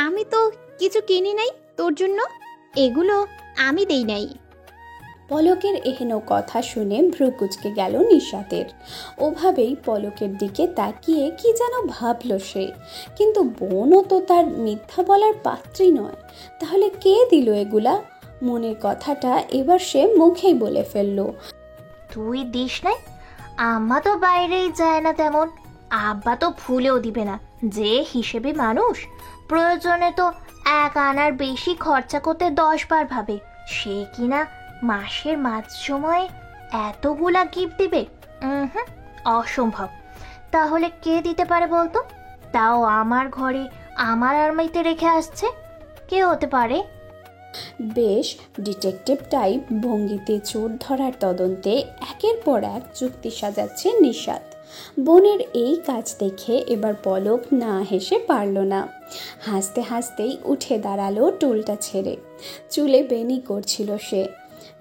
আমি তো কিছু কিনি নাই তোর জন্য, এগুলো আমি দেই নাই। পলকের এহেন কথা শুনে ভ্রু কুঁচকে গেল নিশাতের। ওভাবেই পলকের দিকে তাকিয়ে কি যেন ভাবল সে, কিন্তু বোনও তো তার মিথ্যা বলার পাত্রী নয়। তাহলে কে দিল এগুলা? মনের কথাটা এবার সে মুখেই বলে ফেলল, তুই দিস নাই? আম্মা তো বাইরেই যায় না তেমন, আব্বা তো ভুলেও দিবে না। যে হিসেবে মানুষ, প্রয়োজনে তো 1 আনার বেশি খরচা করতে 10 বার ভাবে। সে কিনা মাসের মাঝ সময়ে এতগুলা গিফট দিবে? অসম্ভব। তাহলে কে দিতে পারে বলতো? তাও আমার ঘরে আমার আলমারিতে রেখে আসছে। কে হতে পারে? বেশ ডিটেকটিভ টাইপ ভঙ্গিতে চোর ধরার তদন্তে একের পর এক যুক্তি সাজাচ্ছে নিশাত। বোনের এই কাজ দেখে এবার পলক না হেসে পারল না। হাসতে হাসতেই উঠে দাঁড়ালো টুলটা ছেড়ে। চুলে বেনি করছিল সে।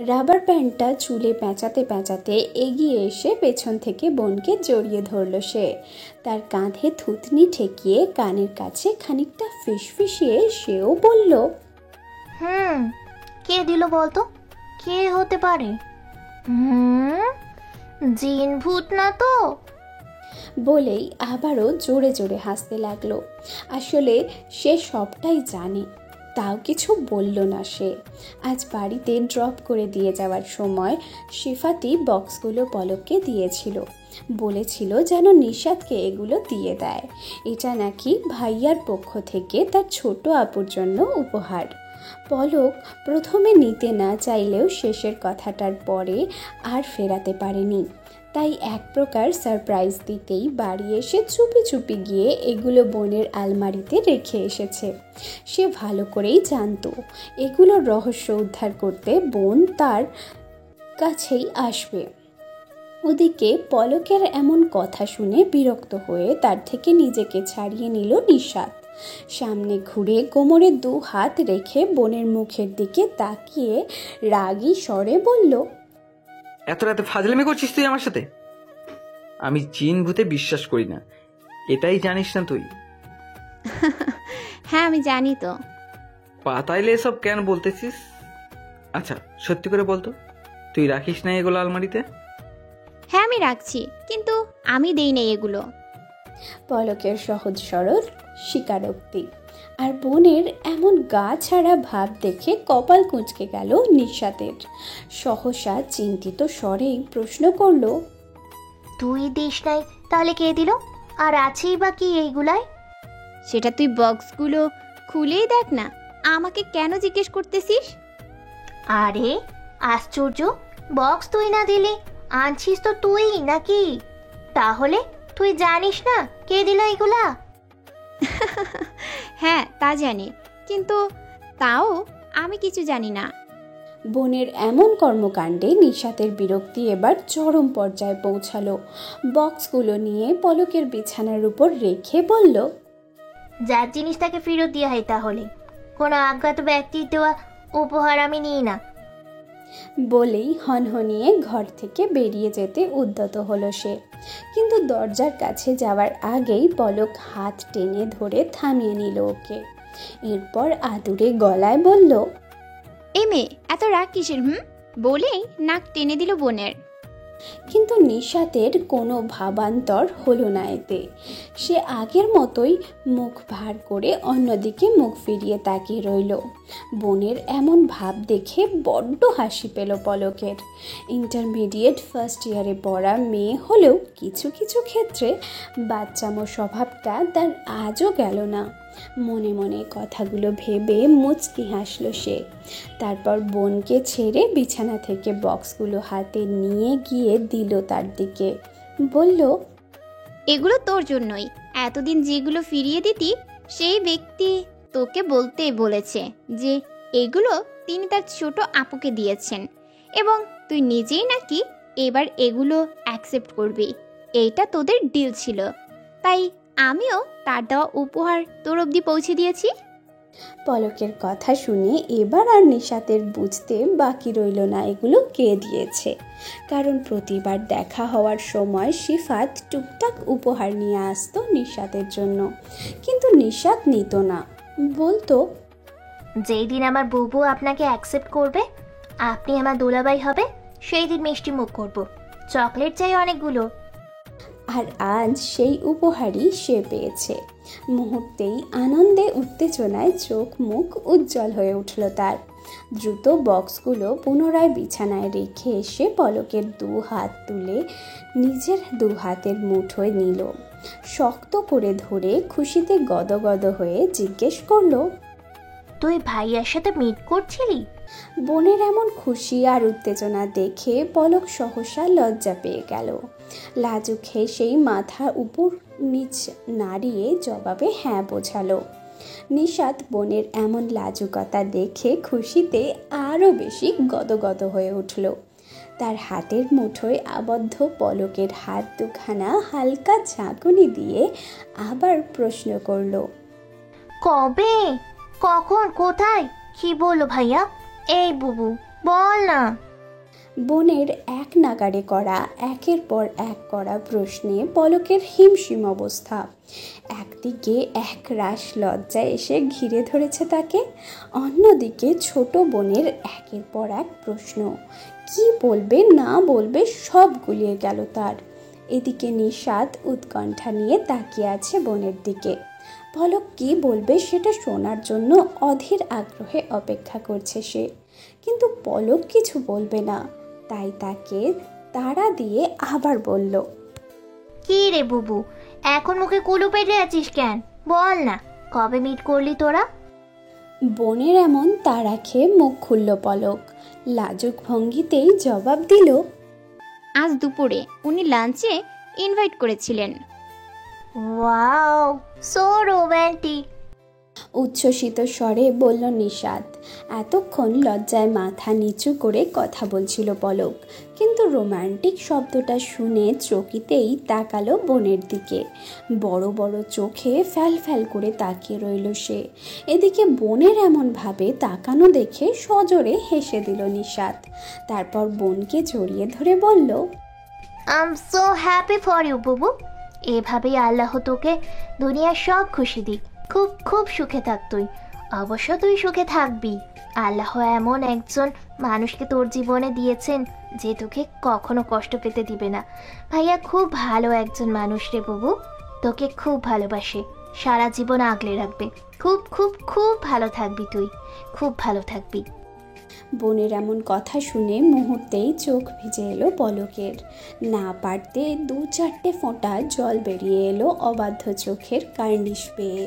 রাবার প্যান্টটা চুলে পেঁচাতে পেঁচাতে এগিয়ে এসে পেছন থেকে বোনকে জড়িয়ে ধরল সে। তার কাঁধে থুতনি ঠেকিয়ে কানের কাছে খানিকটা ফিসফিসিয়ে সেও বলল, কে দিল বলতো? কে হতে পারে? জিন ভূত না তো? বলেই আবারও জোরে জোরে হাসতে লাগলো। আসলে সে সবটাই জানে, তাও কিছু বলল না সে। আজ বাড়িতে ড্রপ করে দিয়ে যাওয়ার সময় শিফাতি বক্সগুলো পলককে দিয়েছিল। বলেছিল যেন নিশাতকে এগুলো দিয়ে দেয়। এটা নাকি ভাইয়ার পক্ষ থেকে তার ছোট আপুর জন্য উপহার। পলক প্রথমে নিতে না চাইলেও শেষের কথাটার পরে আর ফেরাতে পারেনি। তাই এক প্রকার সারপ্রাইজ দিতেই বাড়ি এসে চুপি চুপি গিয়ে এগুলো বোনের আলমারিতে রেখে এসেছে। সে ভালো করেই জানতো এগুলোর রহস্য উদ্ধার করতে বোন তার কাছেই আসবে। ওদিকে পলকের এমন কথা শুনে বিরক্ত হয়ে তার থেকে নিজেকে ছাড়িয়ে নিল নিশাত। সামনে ঘুরে কোমরে 2 হাত রেখে বোনের মুখের দিকে তাকিয়ে রাগী স্বরে বলল, এত রাতে ফাজলামি করছিস তুই আমার সাথে? আমি জিন ভূতে বিশ্বাস করি না, এটাই জানিস না তুই? হ্যাঁ আমি জানি তো। পাতাইলে এসব কেন বলতেছিস? আচ্ছা সত্যি করে বলতো, তুই রাখিস না এগুলো আলমারিতে? হ্যাঁ আমি রাখছি, কিন্তু আমি দেই নাই এগুলো। পলকের সহজ সরল স্বীকারোক্তি। আর বোনের এমন গা ছাড়া ভাব দেখে কপাল কুঁচকে গেল নিশাতের। সহসা চিন্তিত স্বরেই প্রশ্ন করল, তুই দিস নাই তাহলে কে দিল? আর আছেই বা কি এইগুলায়? সেটা তুই বক্সগুলো খুলেই দেখ না, আমাকে কেন জিজ্ঞেস করতেছিস? আরে আশ্চর্য, বক্স তুই না দিলি, আনছিস তো তুই নাকি? তাহলে তুই জানিস না কে দিল এগুলা? হ্যাঁ তা জানি, কিন্তু তাও আমি কিছু জানি না। বোনের এমন কর্মকাণ্ডে নিশাতের বিরক্তি এবার চরম পর্যায়ে পৌঁছালো। বক্সগুলো নিয়ে পলকের বিছানার উপর রেখে বলল, যার জিনিস তাকে ফেরত দিয়ে হয়, তাহলে কোনো অজ্ঞাত ব্যক্তির দেওয়া উপহার আমি নিই না। বলেই হনহনিয়ে ঘর থেকে বেরিয়ে যেতে উদ্যত হলো সে। কিন্তু দরজার কাছে যাওয়ার আগেই পলক হাত টেনে ধরে থামিয়ে নিল ওকে। এরপর আদুরে গলায় বলল, এই মেয়ে এত রাগ কিসের? বলেই নাক টেনে দিল বোনের। কিন্তু নিশাতের কোনো ভাবান্তর হলো না এতে। সে আগের মতোই মুখ ভার করে অন্যদিকে মুখ ফিরিয়ে তাকিয়ে রইল। বোনের এমন ভাব দেখে বড্ড হাসি পেল পলকের। ইন্টারমিডিয়েট ফার্স্ট ইয়ারে পড়া মেয়ে হলেও কিছু কিছু ক্ষেত্রে বাচ্চামো স্বভাবটা তার আজও গেল না। মনে মনে কথাগুলো ভেবে মুচকি হাসল সে। তারপর বোনকে ছেড়ে বিছানা থেকে বক্সগুলো হাতে নিয়ে গিয়ে দিল তার দিকে, বলল, এগুলো তোর জন্যই। এতদিন যেগুলো ফিরিয়ে দিতি সেই ব্যক্তি তোকে বলতে বলেছে যে এগুলো তিনি তার ছোট আপুকে দিয়েছেন এবং তুই নিজেই নাকি এবার এগুলো অ্যাকসেপ্ট করবি। এইটা তোদের ডিল ছিল, তাই আমিও তার দেওয়া উপহার তোর অবধি পৌঁছে দিয়েছি। পলকের কথা শুনে এবার আর নিশাতের বুঝতে বাকি রইল না এগুলো কে দিয়েছে। কারণ প্রতিবার দেখা হওয়ার সময় সিফাত টুকটাক উপহার নিয়ে আসতো নিশাতের জন্য, কিন্তু নিশাত নিত না, বলতো, যেই দিন আমার বুবু আপনাকে অ্যাকসেপ্ট করবে, আপনি আমার দোলাবাই হবে, সেই দিন মিষ্টি মুখ করব। চকলেট চাই অনেকগুলো। আর আজ সেই উপহারই সে পেয়েছে। মুহূর্তেই আনন্দে উত্তেজনায় চোখ মুখ উজ্জ্বল হয়ে উঠল তার। দ্রুত বক্সগুলো পুনরায় বিছানায় রেখে এসে পলকের 2 হাত তুলে নিজের 2 হাতের মুঠোয় নিল। শক্ত করে ধরে খুশিতে গদগদ হয়ে জিজ্ঞেস করলো, তুই ভাইয়ার সাথে মিট করছিলি? বোনের এমন খুশি আর উত্তেজনা দেখে পলক সহসা লজ্জা পেয়ে গেল। লাজুক হেসেই মাথা উপর নিচ নাড়িয়ে জবাবে হ্যাঁ বোঝালো। নিশাত বোনের এমন লাজুকতা দেখে খুশিতে আরও বেশি গদগদ হয়ে উঠল। তার হাতের মুঠোয় আবদ্ধ পলকের হাত দুখানা হালকা ঝাঁকুনি দিয়ে আবার প্রশ্ন করল, কবে, কখন, কোথায়, কি বললো ভাইয়া? এই বুবু বল না। বোনের এক নাগাড়ে করা একের পর এক করা প্রশ্নে পলকের হিমশিম অবস্থা। একদিকে এক রাশ লজ্জা এসে ঘিরে ধরেছে তাকে, অন্যদিকে ছোট বোনের একের পর এক প্রশ্ন। কি বলবে না বলবে সব গুলিয়ে গেল তার। এদিকে নিশাত উৎকণ্ঠা নিয়ে তাকিয়ে আছে বোনের দিকে। পলক কি বলবে সেটা শোনার জন্য অধীর আগ্রহে অপেক্ষা করছে সে, কিন্তু পলক কিছু বলবে না। তাই তাকে তাড়া দিয়ে আবার বলল, কি রে বুবু, এখন মুখে কুলু পেটে আছিস কেন? বল না, কবে মিট করলি তোরা? বোনের এমন তাড়া খেয়ে মুখ খুলল পলক। লাজুক ভঙ্গিতেই জবাব দিল, আজ দুপুরে উনি লাঞ্চে ইনভাইট করেছিলেন। Wow, so romantic. উচ্ছ্বসিত স্বরে বলল নিশাত। এতক্ষণ লজ্জায় মাথা নিচু করে কথা বলছিল পলক, কিন্তু রোমান্টিক শব্দটা শুনে চকিতেই তাকালো বোনের দিকে। বড় বড় চোখে ফ্যাল ফ্যাল করে তাকিয়ে রইল সে। এদিকে বোনের এমনভাবে তাকানো দেখে সজোরে হেসে দিল নিশাত। তারপর বোনকে জড়িয়ে ধরে বলল, I am so happy for you বুবু। এভাবেই আল্লাহ তোকে দুনিয়ার সব খুশি দিক। খুব খুব সুখে থাক তুই। অবশ্য তুই সুখে থাকবি। আল্লাহ এমন একজন মানুষকে তোর জীবনে দিয়েছেন যে তোকে কখনো কষ্ট পেতে দিবে না। ভাইয়া খুব ভালো একজন মানুষ রে বুবু, তোকে খুব ভালোবাসে, সারা জীবন আগলে রাখবে। খুব খুব খুব ভালো থাকবি তুই, খুব ভালো থাকবি। বোনের এমন কথা শুনে মুহূর্তেই চোখ ভিজে এলো পলকের। না পারতে 2-4টে ফোঁটা জল বেরিয়ে এলো অবাধ্য চোখের কার্নিশ পেয়ে।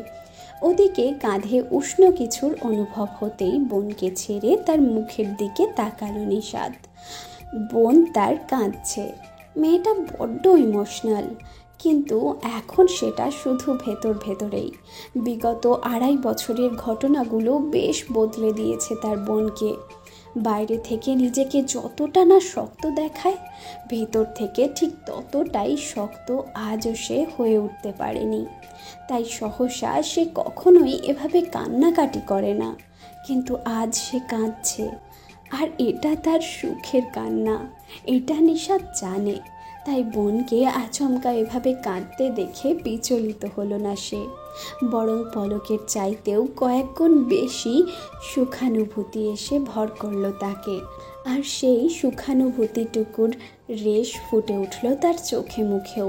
ওদিকে কাঁধে উষ্ণ কিছুর অনুভব হতেই বোনকে ছেড়ে তার মুখের দিকে তাকালো নিশাত। বোন তার কাঁদছে। মেয়েটা বড্ড ইমোশনাল, কিন্তু এখন সেটা শুধু ভেতর ভেতরেই। বিগত 2.5 বছরের ঘটনাগুলো বেশ বদলে দিয়েছে তার বোনকে। বাইরে থেকে নিজেকে যতটা না শক্ত দেখায়, ভেতর থেকে ঠিক ততটাই শক্ত আজও সে হয়ে উঠতে পারেনি। তাই সহসা সে কখনোই এভাবে কান্নাকাটি করে না, কিন্তু আজ সে কাঁদছে। আর এটা তার সুখের কান্না, এটা নিশাত জানে। তাই বোনকে আচমকা এভাবে কাঁদতে দেখে বিচলিত হলো না সে, বরং পলকের চাইতেও কয়েক গুণ বেশি সুখানুভূতি এসে ভর করলো তাকে। আর সেই সুখানুভূতিটুকুর রেশ ফুটে উঠল তার চোখে মুখেও।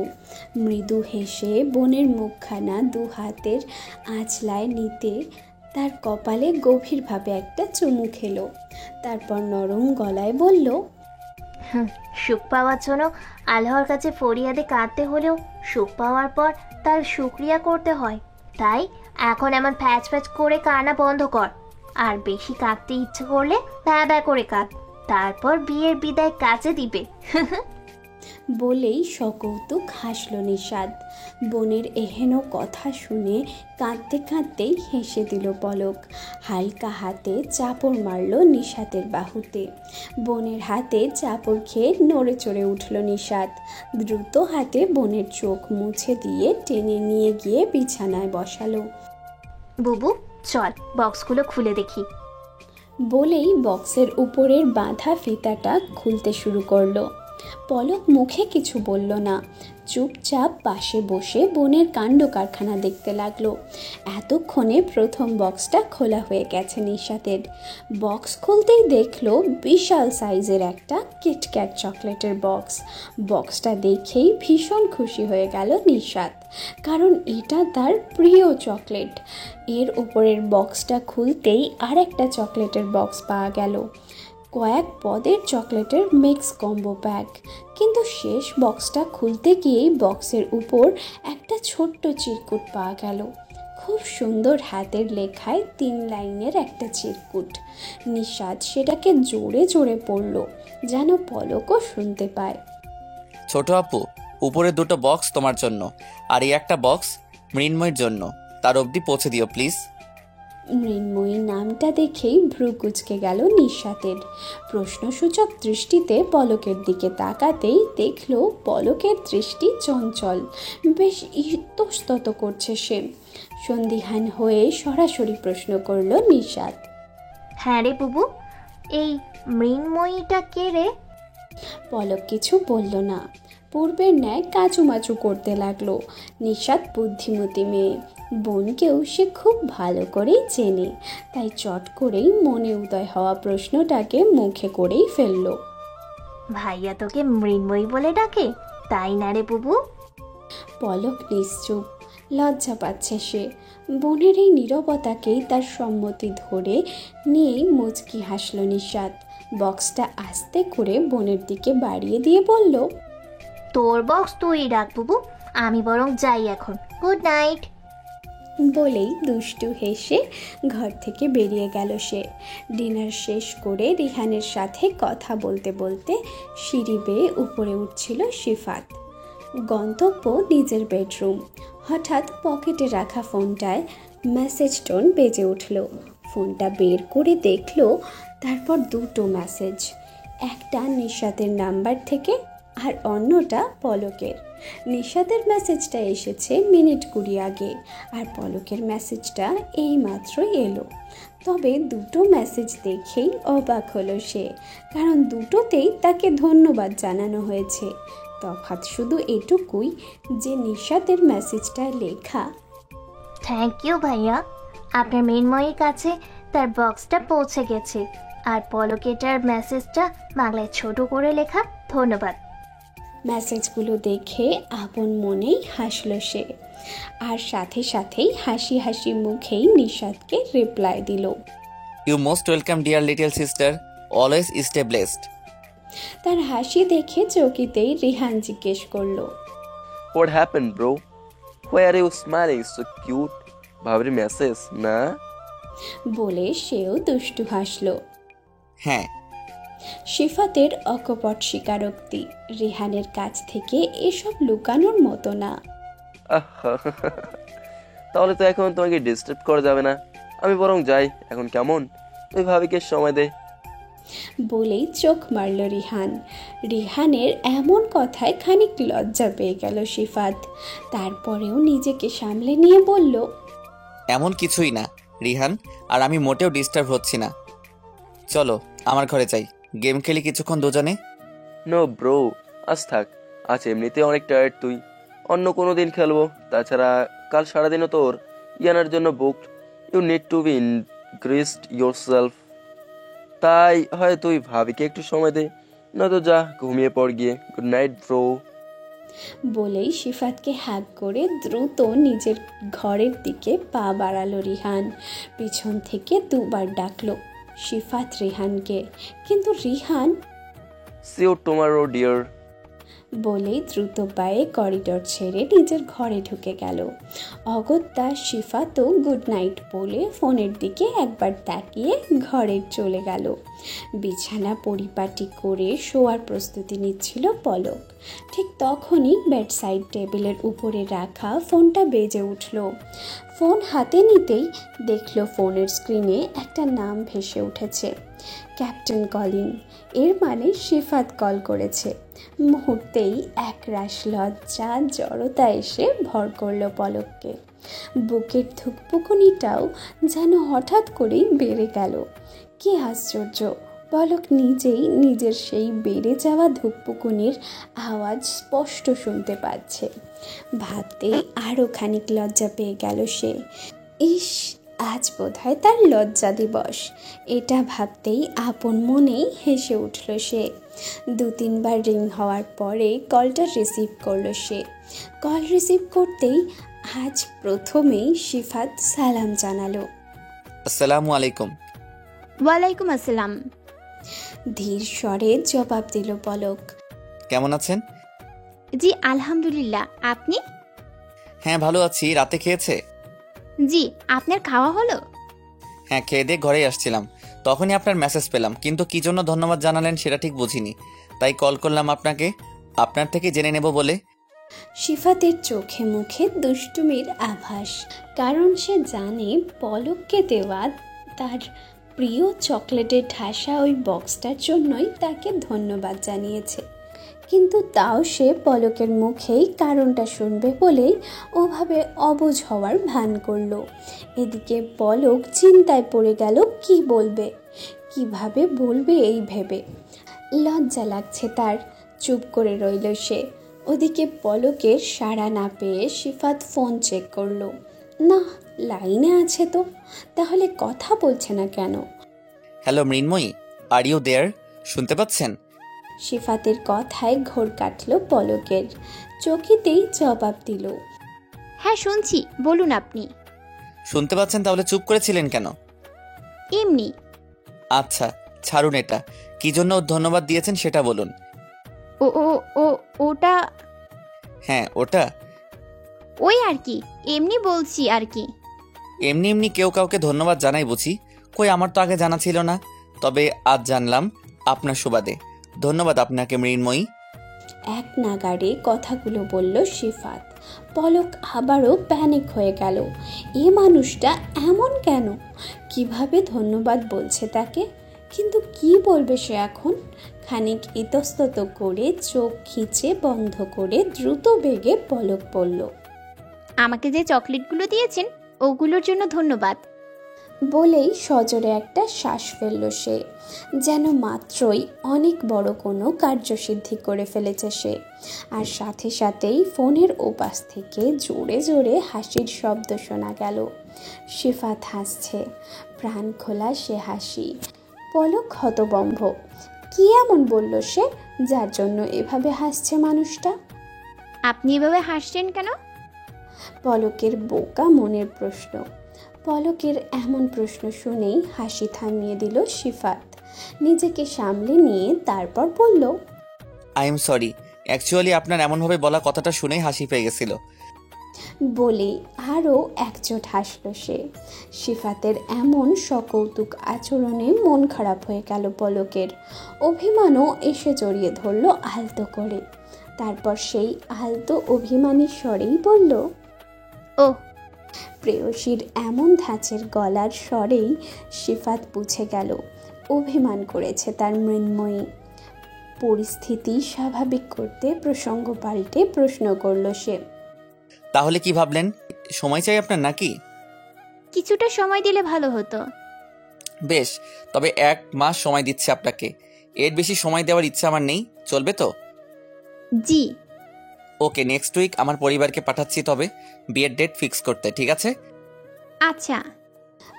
মৃদু হেসে বোনের মুখখানা 2 হাতের আঁচলায় নিতে তার কপালে গভীরভাবে একটা চুমু খেলো। তারপর নরম গলায় বলল, সুখ পাওয়ার জন্য আল্লাহর কাছে ফরিয়াদে কাঁদতে হলেও সুখ পাওয়ার পর তার শুকরিয়া করতে হয়। তাই এখন এমন প্যাচ প্যাচ করে কান্না বন্ধ কর। আর বেশি কাঁদতে ইচ্ছে করলে ব্যা ব্যা করে কাঁদ, তারপর বিয়ের বিদায় কাজে দিবে। বলেই সকৌতুক হাসল নিষাদ। বোনের এহেন কথা শুনে কাঁদতে কাঁদতেই হেসে দিল পলক। হালকা হাতে চাপড় মারল নিষাদের বাহুতে। বোনের হাতে চাপড় খেয়ে নড়ে চড়ে উঠল নিষাদ। দ্রুত হাতে বোনের চোখ মুছে দিয়ে টেনে নিয়ে গিয়ে বিছানায় বসালো। বুবু চল বক্সগুলো খুলে দেখি। বলেই বক্সের উপরের বাঁধা ফিতাটা খুলতে শুরু করলো। পলক মুখে কিছু বলল না, চুপচাপ পাশে বসে বোনের কাণ্ড কারখানা দেখতে লাগলো। এতক্ষণে প্রথম বক্সটা খোলা হয়ে গেছে নিশাতের। বক্স খুলতেই দেখলো বিশাল সাইজের একটা কিটক্যাট চকলেটের বক্স। বক্সটা দেখেই ভীষণ খুশি হয়ে গেল নিশাত, কারণ এটা তার প্রিয় চকলেট। এর উপরের বক্সটা খুলতেই আর একটা চকলেটের বক্স পাওয়া গেল, কয়েক পদের চকলেটের মিক্স কম্বো প্যাক। কিন্তু শেষ বক্সটা খুলতে গিয়েই বক্সের উপর একটা ছোট্ট চিরকুট পাওয়া গেল। খুব সুন্দর হাতের লেখায় 3 লাইনের একটা চিরকুট। নিষাদ সেটাকে জোরে জোরে পড়ল, যেন পলকও শুনতে পায়। ছোট আপু, উপরে 2টো বক্স তোমার জন্য, আর এই একটা বক্স মৃন্ময়ের জন্য। তার অবধি পৌঁছে দিও প্লিজ। মৃন্ময়ী নামটা দেখেই ভ্রু কুঁচকে গেল নিশাতের। প্রশ্নসূচক দৃষ্টিতে পলকের দিকে তাকাতেই দেখল পলকের দৃষ্টি চঞ্চল, বেশ ইতস্তত করছে সে। সন্দিহান হয়ে সরাসরি প্রশ্ন করল নিশাত। হ্যাঁ রে বুবু, এই মৃন্ময়ীটা কে রে? পলক কিছু বলল না, পূর্বের ন্যায় কাচুমাচু করতে লাগলো। নিশাত বুদ্ধিমতী মেয়ে, বোনকেও সে খুব ভালো করেই চেনে, তাই চট করেই মনে উদয় হওয়া প্রশ্নটাকে মুখে করেই ফেললো। ভাইয়া তোকে মৃন্ময়ী বলে ডাকে, তাই না রে বুবু? পলক নিশ্চুপ, লজ্জা পাচ্ছে সে। বোনের এই নীরবতাকেই তার সম্মতি ধরে নিয়েই মুচকি হাসল নিশাত। বক্সটা আস্তে করে বোনের দিকে বাড়িয়ে দিয়ে বলল, তোর বক্স তুই রাখ বুবু, আমি বরং যাই এখন। Good night. বলেই দুষ্টু হেসে ঘর থেকে বেরিয়ে গেল সে। ডিনার শেষ করে রিহানের সাথে কথা বলতে বলতে সিঁড়ি বেয়ে উপরে উঠছিল শিফাত। গন্তব্য নিজের বেডরুম। হঠাৎ পকেটে রাখা ফোনটায় মেসেজ টোন বেজে উঠল। ফোনটা বের করে দেখল, তারপর 2টো মেসেজ, একটা নিশাতের নাম্বার থেকে আর অন্যটা পলকের। নিশাতের মেসেজটা এসেছে মিনিট 20 আগে, আর পলকের মেসেজটা এই মাত্রই এলো। তবে 2টো মেসেজ দেখেই অবাক হলো সে, কারণ 2টোতেই তাকে ধন্যবাদ জানানো হয়েছে। তফাৎ শুধু এটুকুই যে নিশাতের মেসেজটায় লেখা, থ্যাংক ইউ ভাইয়া, আপনার মৃন্ময়ীর কাছে তার বক্সটা পৌঁছে গেছে। আর পলকেটার মেসেজটা বাংলায় ছোট করে লেখা, ধন্যবাদ। মেসেজগুলো দেখে আপন মনেই হাসল সে, আর সাথে সাথেই হাসি হাসি মুখেই নিশাদকে রিপ্লাই দিল, you most welcome dear little sister, always stay blessed. তার হাসি দেখে চকিতেই রিহান জিজ্ঞেস করলো, What happened, bro? Why are you smiling so cute? ভাবরি মেসেজ না? বলে সেও দুষ্টু হাসল। হ্যাঁ। শিফাতের অকপট স্বীকারোক্তি। রিহানের কাছ থেকে এসব লুকানোর মতো না। আহা, তাহলে তো এখন তোমাকে ডিস্টার্ব করা যাবে না, আমি বরং যাই এখন, কেমন? তুই ভাবিকে সময় দে। বলেই চোখ মারল রিহান। রিহানের এমন কথায় খানিক লজ্জা পেয়ে গেল শিফাত। তারপরেও নিজেকে সামলে নিয়ে বলল, এমন কিছুই না রিহান, আর আমি মোটেও ডিস্টার্ব হচ্ছি না। চলো আমার ঘরে যাই, গেম খেলি কিছুক্ষণ দুজনে। নো ব্রো, আজ থাক, আজ এমনিতে অনেক টায়ার্ড তুই, অন্য কোনো দিন খেলবো। তাছাড়া কাল সারাদিনও তোর ইয়ানার জন্য booked, you need to be increased yourself. তাই হয় তুই ভাবিকে একটু সময় দে, নয়তো যা ঘুমিয়ে পড় গিয়ে। Good night bro. বলেই শিফাতকে হাত করে দ্রুত নিজের ঘরের দিকে পা বাড়ালো রিহান। পিছন থেকে 2বার ডাকলো শিফাত রিহানকে, কিন্তু Rihan see you tomorrow dear. বলেই দ্রুত পায়ে করিডোর ছেড়ে নিজের ঘরে ঢুকে গেল। অগত্যা শিফাতও গুড নাইট বলে ফোনের দিকে একবার তাকিয়ে ঘরে চলে গেল। বিছানা পরিপাটি করে শোয়ার প্রস্তুতি নিচ্ছিল পলক। ঠিক তখনই বেডসাইড টেবিলের উপরে রাখা ফোনটা বেজে উঠল। ফোন হাতে নিতেই দেখল ফোনের স্ক্রিনে একটা নাম ভেসে উঠেছে, ক্যাপ্টেন কলিন। এর মানে শিফাত কল করেছে। মুহূর্তেই একরাশ লজ্জা জড়তা এসে ভর করল পলককে। বুকের ধুকপুকুনিটাও যেন হঠাৎ করেই বেড়ে গেল। কি আশ্চর্য, পলক নিজেই নিজের সেই বেড়ে যাওয়া ধুকপুকুনির আওয়াজ স্পষ্ট শুনতে পাচ্ছে। ভাবতেই আরও খানিক লজ্জা পেয়ে গেল সে। ইস, আজ বোধহয় তার লজ্জা দিবস। এটা ভাবতেই আপন মনেই হেসে উঠল সে। 2-3 বার রিং হওয়ার পরে কলটা রিসিভ করলো সে। কল রিসিভ করতেই আজ প্রথমেই শিফাত সালাম জানালো। আসসালামু আলাইকুম। ওয়ালাইকুম আসসালাম। ধীর স্বরে জবাব দিল পলক। কেমন আছেন? জি আলহামদুলিল্লাহ, আপনি? হ্যাঁ ভালো আছি। রাতে খেয়েছে? জি, আপনার খাওয়া হলো? হ্যাঁ, খেয়ে দিয়ে ঘরেই আসছিলাম, তখনই আপনার মেসেজ পেলাম, কিন্তু কি জন্য ধন্যবাদ জানালেন সেটা ঠিক বুঝিনি, তাই কল করলাম আপনাকে, আপনার থেকে জেনে নেব বলে। শিফাতের চোখে মুখে দুষ্টুমির আভাস, কারণ সে জানে পলককে দেওয়া তার প্রিয় চকলেটের ঠাসা ওই বক্সটার জন্যই তাকে ধন্যবাদ জানিয়েছে। কিন্তু তাও সে পলকের মুখেই কারণটা শুনবে বলেই ওভাবে অবুঝ হওয়ার ভান করল। এদিকে পলক চিন্তায় পড়ে গেল, কি বলবে, কিভাবে বলবে এই ভেবে। লজ্জা লাগছে তার, চুপ করে রইল সে। ওদিকে পলকের সাড়া না পেয়ে শিফাত ফোন চেক করলো। না, লাইনে আছে তো, তাহলে কথা বলছে না কেন? Hello Mrinmoyee, are you there? শুনতে পাচ্ছেন? শিফাতের কথায় ঘোর কাটল পলকের। চকিতেই জবাব দিল, হ্যাঁ শুনছি, বলুন আপনি। শুনতে পাচ্ছেন, তাহলে চুপ করেছিলেন কেন? এমনি। আচ্ছা ছাড়ুন এটা, কি জন্য ধন্যবাদ দিয়েছেন সেটা বলুন। ও ও ও ওটা হ্যাঁ ওটা ওই আর কি, এমনি বলছি আর কি। এমনি এমনি কেউ কাউকে ধন্যবাদ জানাই বুঝি? কই, আমার তো আগে জানা ছিল না, তবে আজ জানলাম আপনার সুবাদে। ধন্যবাদ আপনাকে মৃন্ময়ী। এক নাগাড়ে কথাগুলো বলল শিফাত। পলক আবারও প্যানিক হয়ে গেল। এ মানুষটা এমন কেন? কিভাবে ধন্যবাদ বলছে তাকে? কিন্তু কি বলবে সে এখন? খানিক ইতস্তত করে চোখ খিচে বন্ধ করে দ্রুত বেগে পলক পড়ল, আমাকে যে চকলেটগুলো দিয়েছেন ওগুলোর জন্য ধন্যবাদ। বলেই সজোরে একটা শ্বাস ফেলল সে, যেন মাত্রই অনেক বড় কোনো কার্যসিদ্ধি করে ফেলেছে সে। আর সাথে সাথেই ফোনের ওপাশ থেকে জোরে জোরে হাসির শব্দ শোনা গেল। শিফাত হাসছে, প্রাণ খোলা সে হাসি। পলক হতবম্ব। কি এমন বলল সে যার জন্য এভাবে হাসছে মানুষটা? আপনি এভাবে হাসছেন কেন? পলকের বোকা মনের প্রশ্ন। পলকের এমন প্রশ্ন শুনেই হাসি থামিয়ে দিল শিফাত। নিজেকে সামলে নিয়ে তারপর বলল, আই এম সরি, অ্যাকচুয়ালি আপনার এমনভাবে বলা কথাটা শুনেই হাসি পেয়ে গেছিল। বলে আরও একজোট হাসল সে। শিফাতের এমন সকৌতুক আচরণে মন খারাপ হয়ে গেল পলকের। অভিমানও এসে জড়িয়ে ধরল আলতো করে। তারপর সেই আলতো অভিমানী স্বরেই বলল, ও। প্রেয়সীর এমন ধাঁচের গলার স্বরেই শিফাত বুঝে গেল অভিমান করেছে তার মৃন্ময়ী। পরিস্থিতি স্বাভাবিক করতে প্রসঙ্গ পাল্টে প্রশ্ন করল সে, তাহলে কি ভাবলেন? সময় চাই আপনার নাকি? কিছুটা সময় দিলে ভালো হতো। বেশ, তবে 1 মাস সময় দিচ্ছে আপনাকে, এর বেশি সময় দেওয়ার ইচ্ছা আমার নেই, চলবে তো? জি। ওকে, নেক্সট উইক আমার পরিবারকে পাঠাচ্ছি তবে বিয়ের ডেট ফিক্স করতে, ঠিক আছে? আচ্ছা।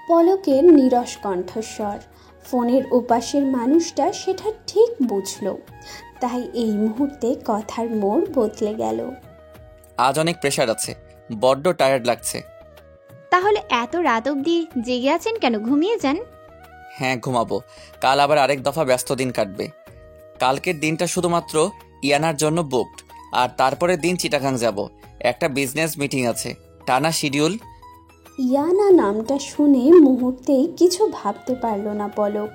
পলকের নীরস কণ্ঠস্বর। ফোনের ওপাশের মানুষটা সেটা ঠিক বুঝল, তাই এই মুহূর্তে কথার মোড় বদলে গেল। আজ অনেক প্রেশার আছে, বড্ড টায়ার্ড লাগছে। তাহলে এত রাত অবধি জেগে আছেন কেন? ঘুমিয়ে যান। হ্যাঁ ঘুমাবো, কাল আবার আরেক দফা ব্যস্ত দিন কাটবে। কালকের দিনটা শুধুমাত্র ইয়ানার জন্য বুকড। আর তারপরের দিন চিটাগাং যাব, একটা বিজনেস মিটিং আছে, টানা শিডিউল। ইয়ানা নামটা শুনে মুহূর্তেই কিছু ভাবতে পারল না পলক,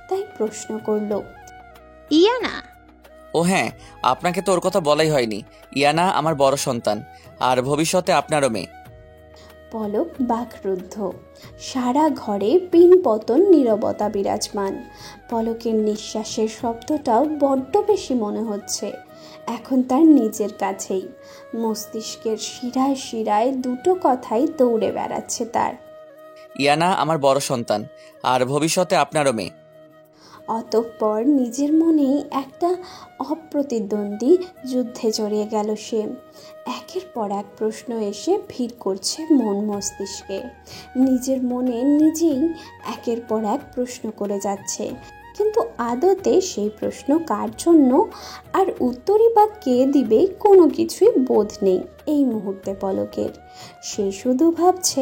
তাই প্রশ্ন করল। ইয়ানা? ও হ্যাঁ, আপনাকে তো ওর কথা বলাই হয়নি। ইয়ানা আমার বড় সন্তান, আর ভবিষ্যতে আপনারও মেয়ে। পলক বাকরুদ্ধ। সারা ঘরে পিনপতন নীরবতা বিরাজমান। পলকের নিঃশ্বাসের শব্দটাও বড্ড বেশি মনে হচ্ছে এখন তার নিজের কাছেই। মস্তিষ্কের শিরায় শিরায় দুটো কথাই দৌড়ে বেড়াচ্ছে তার। ইয়ানা আমার বড় সন্তান, আর ভবিষ্যতে আপনারও মেয়ে। অতঃপর নিজের মনেই একটা অপ্রতিদ্বন্দ্বী যুদ্ধে জড়িয়ে গেল সে। একের পর এক প্রশ্ন এসে ভিড় করছে মন মস্তিষ্কে। নিজের মনে নিজেই একের পর এক প্রশ্ন করে যাচ্ছে, কিন্তু আদতে সেই প্রশ্ন কার জন্য আর উত্তরই বা কে দিবে কোনো কিছুই বোধ নেই এই মুহূর্তে পলকের। সে শুধু ভাবছে,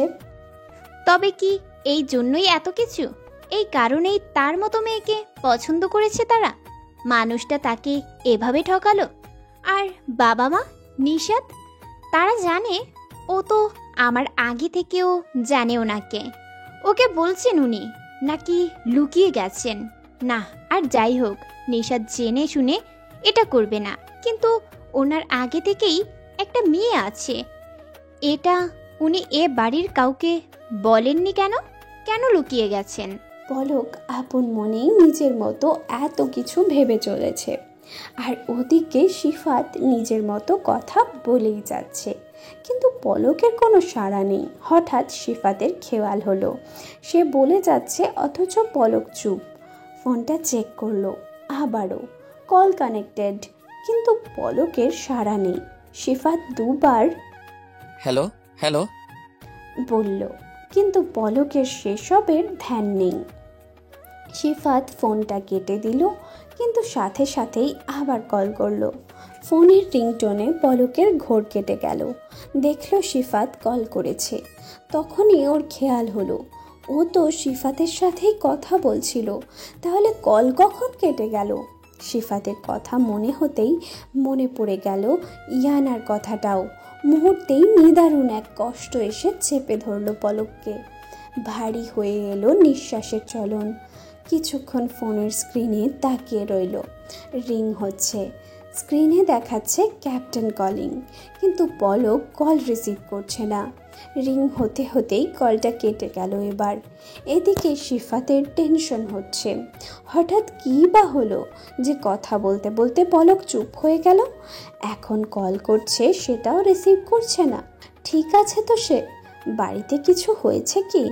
তবে কি এই জন্যই এত কিছু? এই কারণেই তার মতো মেয়েকে পছন্দ করেছে তারা? মানুষটা তাকে এভাবে ঠকালো? আর বাবা মা, নিশাত, তারা জানে? ও তো আমার আগে থেকেও জানেও না। কে ওকে বলছেন উনি, নাকি লুকিয়ে গেছেন? না, আর যাই হোক, নিশাত জেনে শুনে এটা করবে না, কিন্তু ওনার আগে থেকেই একটা মেয়ে আছে। এটা উনি এ বাড়ির কাউকে বলেননি কেন? কেন লুকিয়ে গেছেন? পলক আপন মনেই নিজের মতো এত কিছু ভেবে চলেছে, আর ওদিকে সিফাত নিজের মতো কথা বলেই যাচ্ছে, কিন্তু পলকের কোনো সাড়া নেই। হঠাৎ সিফাতের খেয়াল হলো সে বলে যাচ্ছে, অথচ পলক চুপ। ফোনটা চেক করলো, আবারও কল কানেক্টেড, কিন্তু পলকের সাড়া নেই। সিফাত দুবার হ্যালো হ্যালো বলল, কিন্তু পলকের সেসবের ধ্যান নেই। সিফাত ফোনটা কেটে দিল, কিন্তু সাথে সাথেই আবার কল করলো। ফোনের রিংটোনে পলকের ঘোর কেটে গেল। দেখলো সিফাত কল করেছে। তখনই ওর খেয়াল হলো ও তো সিফাতের সাথেই কথা বলছিল, তাহলে কল কখন কেটে গেল? সিফাতের কথা মনে হতেই মনে পড়ে গেল ইয়ানার কথাটাও। মুহূর্তেই নিদারুণ এক কষ্ট এসে চেপে ধরলো পলককে। ভারী হয়ে এলো নিঃশ্বাসের চলন। কিছুক্ষণ ফোনের স্ক্রিনে তাকিয়ে রইল। রিং হচ্ছে, স্ক্রিনে দেখাচ্ছে ক্যাপ্টেন কলিং, কিন্তু পলক কল রিসিভ করছে না। রিং হতে হতেই কলটা কেটে গেল এবার। এদিকে সিফাতের টেনশন হচ্ছে, হঠাৎ কী বা হলো যে কথা বলতে বলতে পলক চুপ হয়ে গেল। এখন কল করছে, সেটাও রিসিভ করছে না। ঠিক আছে তো সে, বাড়িতে কিছু হয়েছে কি?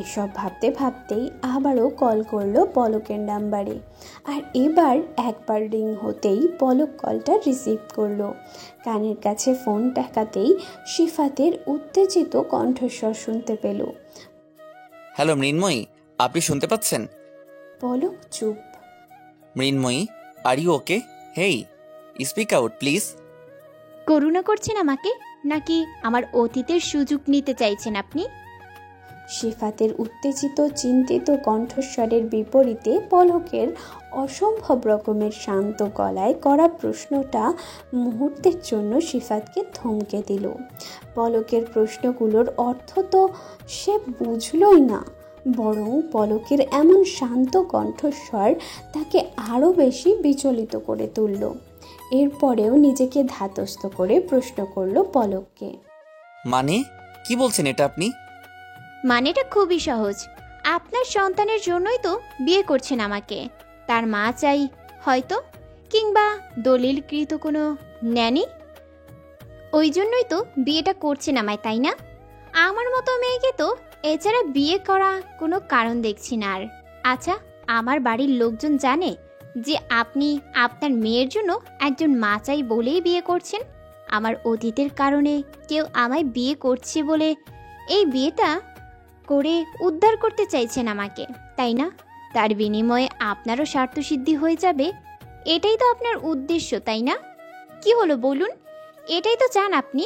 এসব ভাবতে ভাবতেই আবারও কল করলো পলকের নাম্বারে। আর এবার একবার রিং হতেই পলক কলটা রিসিভ করলো। কানের কাছে ফোন টেকাতেই সিফাতের উত্তেজিত কণ্ঠস্বর শুনতে পেল। হ্যালো মৃন্ময়ী, আপনি শুনতে পাচ্ছেন? পলক চুপ। মৃন্ময়ী, are you okay? Hey, speak out please. করুণা করছেন আমাকে, নাকি আমার অতীতের সুযোগ নিতে চাইছেন আপনি? সিফাতের উত্তেজিত চিন্তিত কণ্ঠস্বরের বিপরীতে পলকের অসম্ভব রকমের শান্ত গলায় করা প্রশ্নটা মুহূর্তের জন্য সিফাতকে থমকে দিল। পলকের প্রশ্নগুলোর অর্থ তো সে বুঝলই না, বরং পলকের এমন শান্ত কণ্ঠস্বর তাকে আরও বেশি বিচলিত করে তুলল। এরপরেও নিজেকে ধাতস্থ করে প্রশ্ন করল পলককে, মানে কি বলছেন এটা আপনি? মানেটা খুবই সহজ। আপনার সন্তানের জন্যই তো বিয়ে করছেন আমাকে। তার মা চাই হয়তো, কিংবা দলিলকৃত কোনো ন্যানি। ওই জন্যই তো বিয়েটা করছেন আমায়, তাই না? আমার মতো মেয়েকে তো এছাড়া বিয়ে করা কোনো কারণ দেখছি না আর। আচ্ছা, আমার বাড়ির লোকজন জানে যে আপনি আপনার মেয়ের জন্য একজন মা চাই বলেই বিয়ে করছেন? আমার অতীতের কারণে কেউ আমায় বিয়ে করছে বলে এই বিয়েটা করে উদ্ধার করতে চাইছেন আমাকে, তাই না? তার বিনিময়ে আপনারও স্বার্থসিদ্ধি হয়ে যাবে, এটাই তো আপনার উদ্দেশ্য, তাই না? কি হলো বলুন, এটাই তো চান আপনি,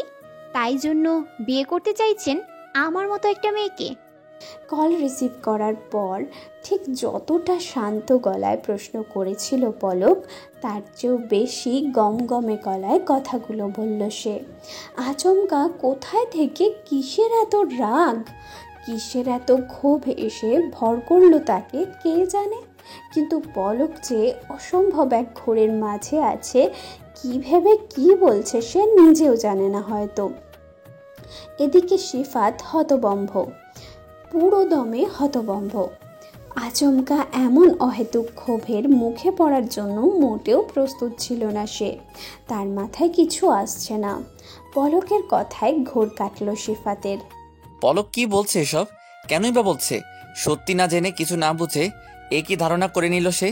তাই জন্য বিয়ে করতে চাইছেন আমার মতো একটা মেয়েকে। কল রিসিভ করার পর ঠিক যতটা শান্ত গলায় প্রশ্ন করেছিল পলক, তার চেয়েও বেশি গমগমে গলায় কথাগুলো বলল সে। আচমকা কোথায় থেকে কিসের এত রাগ, কিসের এত ক্ষোভ এসে ভর করলো তাকে কে জানে, কিন্তু পলক যে অসম্ভব এক ঘোরের মাঝে আছে, কী ভেবে কী বলছে সে নিজেও জানে না হয়তো। এদিকে সিফাত হতবম্ব, পুরো দমে হতবম্ব। আচমকা এমন অহেতুক ক্ষোভের মুখে পড়ার জন্য মোটেও প্রস্তুত ছিল না সে। তার মাথায় কিছু আসছে না। পলকের কথায় ঘোর কাটল সিফাতের। পলক কি বলছে এসব? কেনই বা বলছে? সত্যি না জেনে, কিছু না বুঝে এ কি ধারণা করে নিল সে?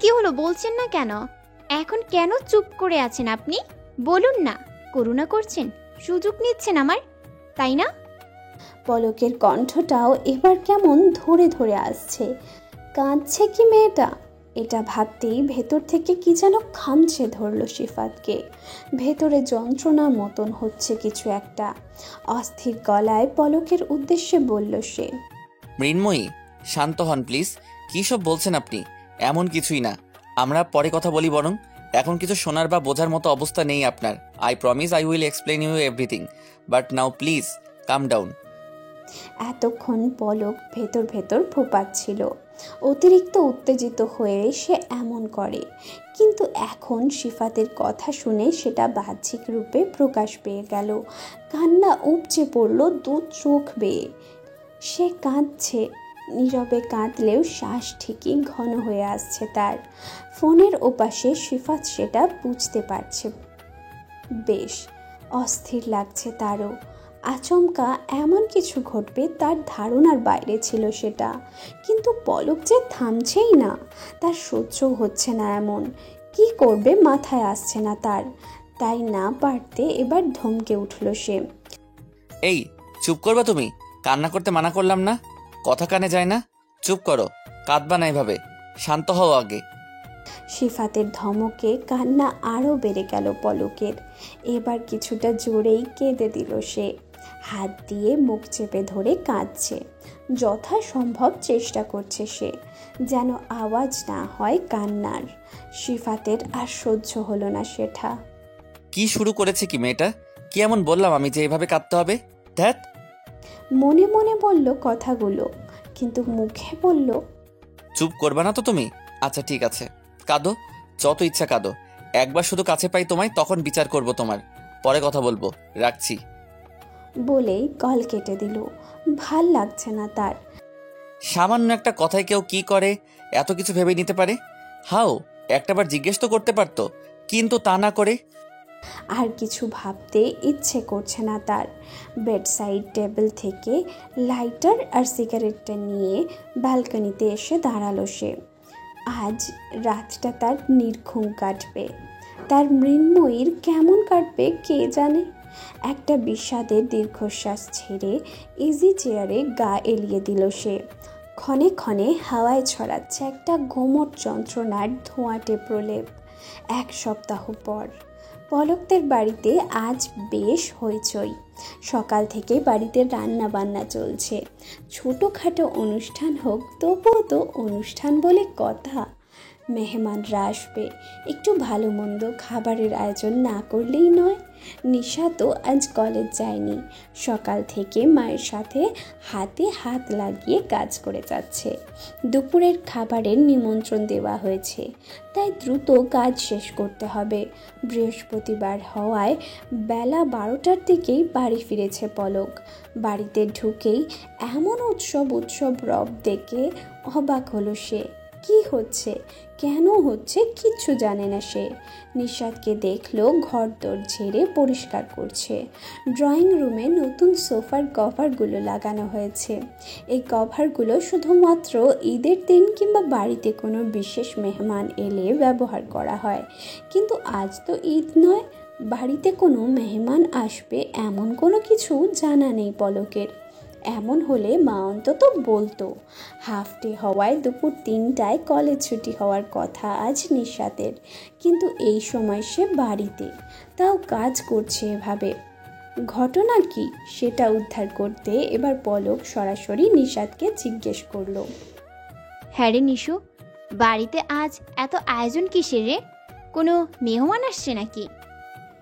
কি হলো বলছেন না কেন? এখন কেন চুপ করে আছেন আপনি? বলুন না। করুণা করছেন, সুযোগ নিচ্ছেন আমার, তাই না? পলকের কণ্ঠটাও এবার কেমন ধরে ধরে আসছে। কাঁদছে কি মেয়েটা? এটা ভাবতেই ভেতর থেকে কি যেন খামছে ধরল সিফাতকে। ভেতরে যন্ত্রণার মতন হচ্ছে কিছু একটা। অস্থির গলায় পলকের উদ্দেশ্যে বলল সে। মৃন্ময়ী, শান্ত হন প্লিজ। কী সব বলছেন আপনি? এমন কিছুই না, আমরা পরে কথা বলি বরং। এখন কিছু শোনার বা বোঝার মতো অবস্থা নেই আপনার। I promise I will explain you everything, but now please calm down. এতক্ষণ পলক ভেতর ভেতর ফোপাচ্ছিল। অতিরিক্ত উত্তেজিত হয়ে সে এমন করে, কিন্তু এখন সিফাতের কথা শুনে সেটা বাহ্যিক রূপে প্রকাশ পেয়ে গেল। কান্না উপচে পড়ল দু চোখ বেয়ে। সে কাঁদছে, নীরবে কাঁদলেও শ্বাস ঠিকই ঘন হয়ে আসছে তার। ফোনের ওপাশে সিফাত সেটা বুঝতে পারছে। বেশ অস্থির লাগছে তারও। আচমকা এমন কিছু ঘটবে তার ধারণার বাইরে ছিল সেটা, কিন্তু পলক যে থামছেই না। তার সহ্য হচ্ছে না এমন। কি করবে মাথায় আসছে না তার। তাই না পারতে এবার ধমকে উঠল সে। এই চুপ করবা তুমি? কান্না করতে মানা করলাম না? কথা কানে যায় না? চুপ করো, কাঁদবা না এভাবে। শান্ত হও আগে। সিফাতের ধমকে কান্না আরও বেড়ে গেল পলকের। এবার কিছুটা জোরেই কেঁদে দিল সে। হাত দিয়ে মুখ চেপে ধরে কাঁদছে। যথাসম্ভব চেষ্টা করছে সে যেন আওয়াজ না হয় কান্নার। সিফাতের আর সহ্য হলো না সেটা। কি শুরু করেছে কি মেয়েটা? কি এমন বললাম আমি যে এভাবে কাঁদতে হবে? ধ্যাত। মনে মনে বলল কথাগুলো, কিন্তু মুখে বলল, চুপ করবা না তো তুমি? আচ্ছা ঠিক আছে, কাঁদো, যত ইচ্ছা কাঁদো। একবার শুধু কাছে পাই তোমায়, তখন বিচার করব তোমার। পরে কথা বলবো, রাখছি। বলেই কল কেটে দিল। ভাল লাগছে না তার। সামান্য একটা কথায় কেউ কি করে এত কিছু ভেবে নিতে পারে? হাও, একটাবার জিজ্ঞেস তো করতে পারতো, কিন্তু তা না করে। আর কিছু ভাবতে ইচ্ছে করছে না তার। বেডসাইড টেবিল থেকে লাইটার আর সিগারেটটা নিয়ে ব্যালকনিতে এসে দাঁড়ালো সে। আজ রাতটা তার নির্ঘুম কাটবে। তার মৃন্ময়ীর কেমন কাটবে কে জানে। একটা বিষাদের দীর্ঘশ্বাস ছেড়ে ইজি চেয়ারে গা এলিয়ে দিল সে। ক্ষণে ক্ষণে হাওয়ায় ছড়াচ্ছে একটা গোমট যন্ত্রণার ধোঁয়াটে প্রলেপ। 1 সপ্তাহ পর পলকদের বাড়িতে আজ বেশ হইচই। সকাল থেকে বাড়িতে রান্না বান্না চলছে। ছোটোখাটো অনুষ্ঠান হোক, তবুও তো অনুষ্ঠান বলে কথা। মেহমানরা আসবে, একটু ভালো মন্দ খাবারের আয়োজন না করলেই নয়। নিশা তো আজ কলেজ যায়নি। সকাল থেকে মায়ের সাথে হাতে হাত লাগিয়ে কাজ করে যাচ্ছে। দুপুরের খাবারের নিমন্ত্রণ দেওয়া হয়েছে, তাই দ্রুত কাজ শেষ করতে হবে। বৃহস্পতিবার হওয়ায় বেলা 12টার দিকেই বাড়ি ফিরেছে পলক। বাড়িতে ঢুকেই এমন উৎসব রব দেখে অবাক হলো সে। কি হচ্ছে, কেন হচ্ছে কিচ্ছু জানে না সে। নিশাদকে দেখলো ঘরদোর ঝেড়ে পরিষ্কার করছে। ড্রয়িং রুমে নতুন সোফার কভারগুলো লাগানো হয়েছে। এই কভারগুলো শুধুমাত্র ঈদের দিন কিংবা বাড়িতে কোনো বিশেষ মেহমান এলে ব্যবহার করা হয়, কিন্তু আজ তো ঈদ নয়, বাড়িতে কোনো মেহমান আসবে এমন কোনো কিছু জানা নেই পলকের। এমন হলে মা অন্তত বলতো। হাফ ডে হওয়ায় দুপুর 3টায় কলেজ ছুটি হওয়ার কথা আজ নিশাতের, কিন্তু এই সময় সে বাড়িতে, তাও কাজ করছে এভাবে। ঘটনা কি সেটা উদ্ধার করতে এবার পলক সরাসরি নিশাদকে জিজ্ঞেস করলো। হ্যাঁ রে নিশু, বাড়িতে আজ এত আয়োজন কিসের রে? কোনো মেহমান আসছে নাকি?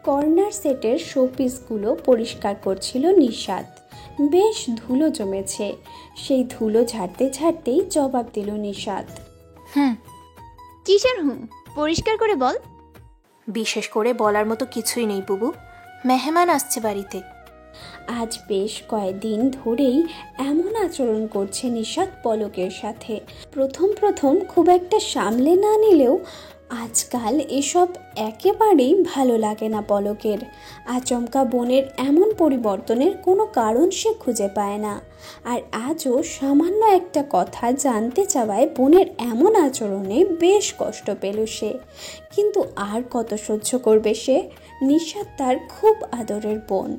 কর্নার সেটের শোপিসগুলো পরিষ্কার করছিল নিশাদ। বেশ ধুলো জমেছে, সেই ধুলো ঝাড়তে ঝাড়তেই জবাব দিল নিশাদ। কিসের পরিষ্কার করে বল। বিশেষ করে বলার মতো কিছুই নেই বুবু, মেহমান আসছে বাড়িতে। আজ বেশ কয়েকদিন ধরেই এমন আচরণ করছে নিশাদ পলকের সাথে। প্রথম প্রথম খুব একটা সামলে না নিলেও আজকাল এসব একেবারেই ভালো লাগে না পলকের। আচমকা বোনের এমন পরিবর্তনের কোনো কারণ সে খুঁজে পায় না। আর আজও সামান্য একটা কথা জানতে চাওয়ায় বোনের এমন আচরণে বেশ কষ্ট পেল সে। কিন্তু আর কত সহ্য করবে সে? নিশাদ তার খুব আদরের বোন,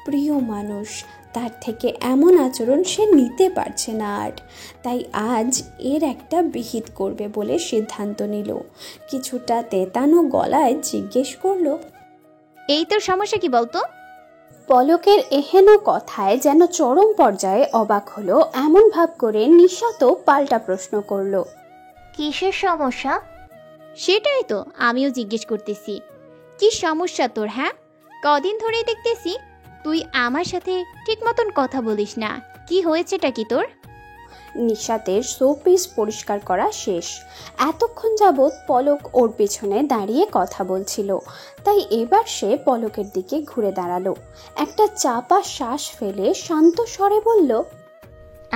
প্রিয় মানুষ, তার থেকে এমন আচরণ সে নিতে পারছে না আর। তাই আজ এর একটা বিহিত করবে বলে সিদ্ধান্ত নিল। কিছুটা তেতানো গলায় জিজ্ঞেস করলো, এই তোর সমস্যা কি বলতো? পলকের এহেন কথায় যেন চরম পর্যায়ে অবাক হলো এমন ভাব করে নিশাতও পাল্টা প্রশ্ন করলো। কিসের সমস্যা? সেটাই তো আমিও জিজ্ঞেস করতেছি, কি সমস্যা তোর? হ্যাঁ, কদিন ধরেই দেখতেছি তুই আমার সাথে ঠিক মতন কথা বলিস না। কি হয়েছেটা কি তোর? নিশাতের শোপিস পরিষ্কার করা শেষ। এতক্ষণ যাবৎ পলক ওর পেছনে দাঁড়িয়ে কথা বলছিল, তাই এবার সে পলকের দিকে ঘুরে দাঁড়ালো। একটা চাপা শ্বাস ফেলে শান্ত স্বরে বলল,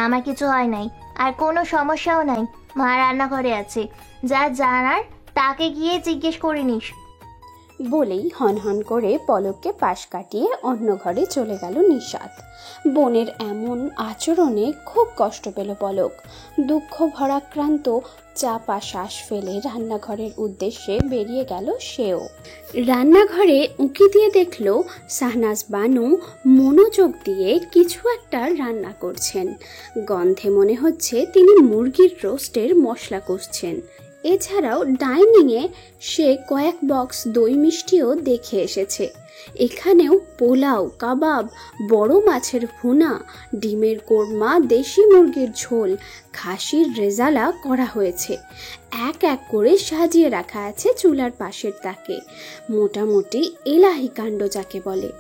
আমার কিছু হয় নাই, আর কোনো সমস্যাও নাই। মা রান্নাঘরে আছে, যা জানার তাকে গিয়ে জিজ্ঞেস করে নিস। বলেই হনহন করে পলককে পাশ কাটিয়ে অন্য ঘরে চলে গেল নিশাত। বোনের এমন আচরণে খুব কষ্ট পেল পলক। দুঃখ ভরাক্রান্ত চাপা শ্বাস ফেলে রান্নাঘরের উদ্দেশ্যে বেরিয়ে গেল সেও। রান্নাঘরে উঁকি দিয়ে দেখল শাহনাজ বানু মনোযোগ দিয়ে কিছু একটা রান্না করছেন। গন্ধে মনে হচ্ছে তিনি মুরগির রোস্টের মশলা কষছেন। এছাড়াও ডাইনিংয়ে সে কয়েক বক্স দই মিষ্টিও দেখে এসেছে। এখানেও পোলাও, কাবাব, বড় মাছের ভুনা, ডিমের কোরমা, দেশি মুরগির ঝোল, খাসির রেজালা করা হয়েছে। এক এক করে সাজিয়ে রাখা আছে চুলার পাশের তাকে। মোটামুটি এলাহি কাণ্ড যাকে বলে।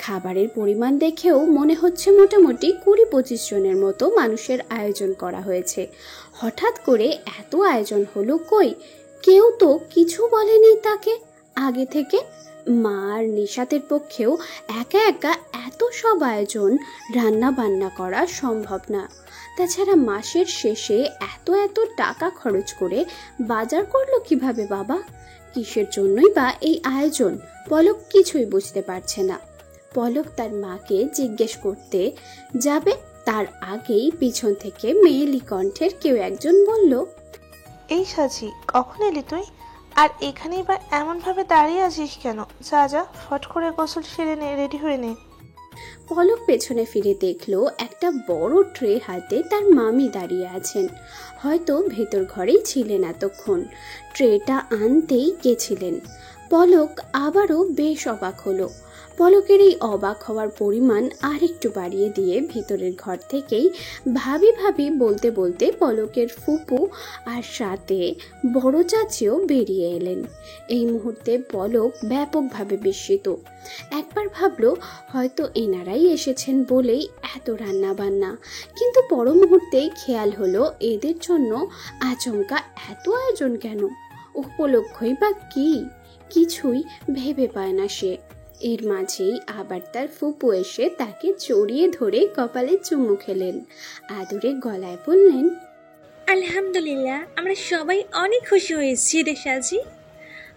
খাবারের পরিমাণ দেখেও মনে হচ্ছে মোটামুটি 20-25 জনের মতো মানুষের আয়োজন করা হয়েছে। হঠাৎ করে এত আয়োজন হলো কই? কেউ তো কিছু বলেনি তাকে আগে থেকে। মা আর নিশাতের পক্ষেও একা একা এত সব আয়োজন রান্না বান্না করা সম্ভব না। তাছাড়া মাসের শেষে এত এত টাকা খরচ করে বাজার করলো কিভাবে বাবা? কিসের জন্যই বা এই আয়োজন? পলক কিছুই বুঝতে পারছে না। পলক তার মাকে জিজ্ঞেস করতে যাবে, তার আগেই পিছন থেকে মেয়েলি কণ্ঠের কেউ একজন বলল, এই সাজি, কখন এলি তুই? আর এখানেই বা এমনভাবে দাঁড়িয়ে আছিস কেন? যা যা, ফট করে গোসল সেরে নে, রেডি হয়ে নে। পলক পেছনে ফিরে দেখলো একটা বড় ট্রে হাতে তার মামি দাঁড়িয়ে আছেন। হয়তো ভেতর ঘরেই ছিলেন এতক্ষণ। ট্রেটা আনতেই গেছিলেন। পলক আবারও বেশ অবাক হলো। পলকের এই অবাক হওয়ার পরিমাণ আরেকটু বাড়িয়ে দিয়ে ভিতরের ঘর থেকেই ভাবি ভাবি বলতে বলতে পলকের ফুপু আর সাথে বড় চাচিও বেরিয়ে এলেন। এই মুহূর্তে পলক ব্যাপকভাবে বিস্মিত। একবার ভাবলো হয়তো এনারাই এসেছেন বলেই এত রান্না বান্না, কিন্তু পর মুহূর্তেই খেয়াল হলো এদের জন্য আচমকা এত আয়োজন কেন? উপলক্ষই বা কি? কিছুই ভেবে পায় না সে। এর মাঝেই আবার তার ফুপু এসে তাকে জড়িয়ে ধরে কপালে চুমু খেলেন। আদরে গলায় বললেন, আলহামদুলিল্লাহ, আমরা সবাই অনেক খুশি হয়েছি রে সাজি।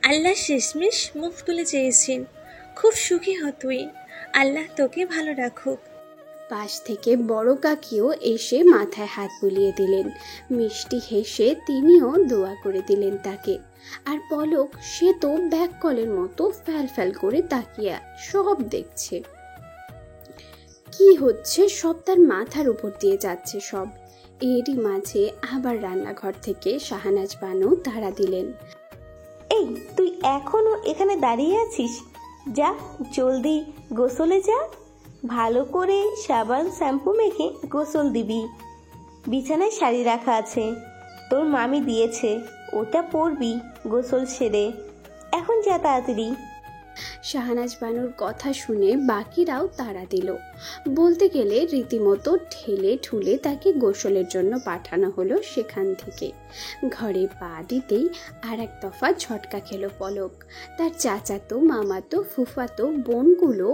আল্লাহ শেষমেশ মুখ তুলে চেয়েছেন। খুব সুখী হ তুই। আল্লাহ তোকে ভালো রাখুক। পাশ থেকে বড় কাকিও এসে মাথায় হাত বুলিয়ে দিলেন। মিষ্টি হেসে তিনিও দোয়া করে দিলেন তাকে। আর পলক সে তো ব্যাককলের মতো ফ্যাল ফ্যাল করে তাকিয়ে সব দেখছে। কি হচ্ছে সব তার মাথার উপর দিয়ে যাচ্ছে সব। এরই মাঝে আবার রান্নাঘর থেকে শাহনাজ বানু তাড়া দিলেন, এই তুই এখনো এখানে দাঁড়িয়ে আছিস? যা জলদি গোসলে যা। ভালো করে সাবান শ্যাম্পু মেখে গোসল দিবি। বিছানায় শাড়ি রাখা আছে, তোর মামি দিয়েছে, ওটা পরবি গোসল সেরে। এখন যা তাড়াতাড়ি। শাহনাজ বানুর কথা শুনে বাকিরাও তাড়া দিল। বলতে গেলে রীতিমতো ঠেলে ঠুলে তাকে গোসলের জন্য পাঠানো হলো সেখান থেকে। ঘরে পা দিতেই আর এক দফা ঝটকা খেলো পলক। তার চাচাতো মামাতো ফুফাতো বোনগুলো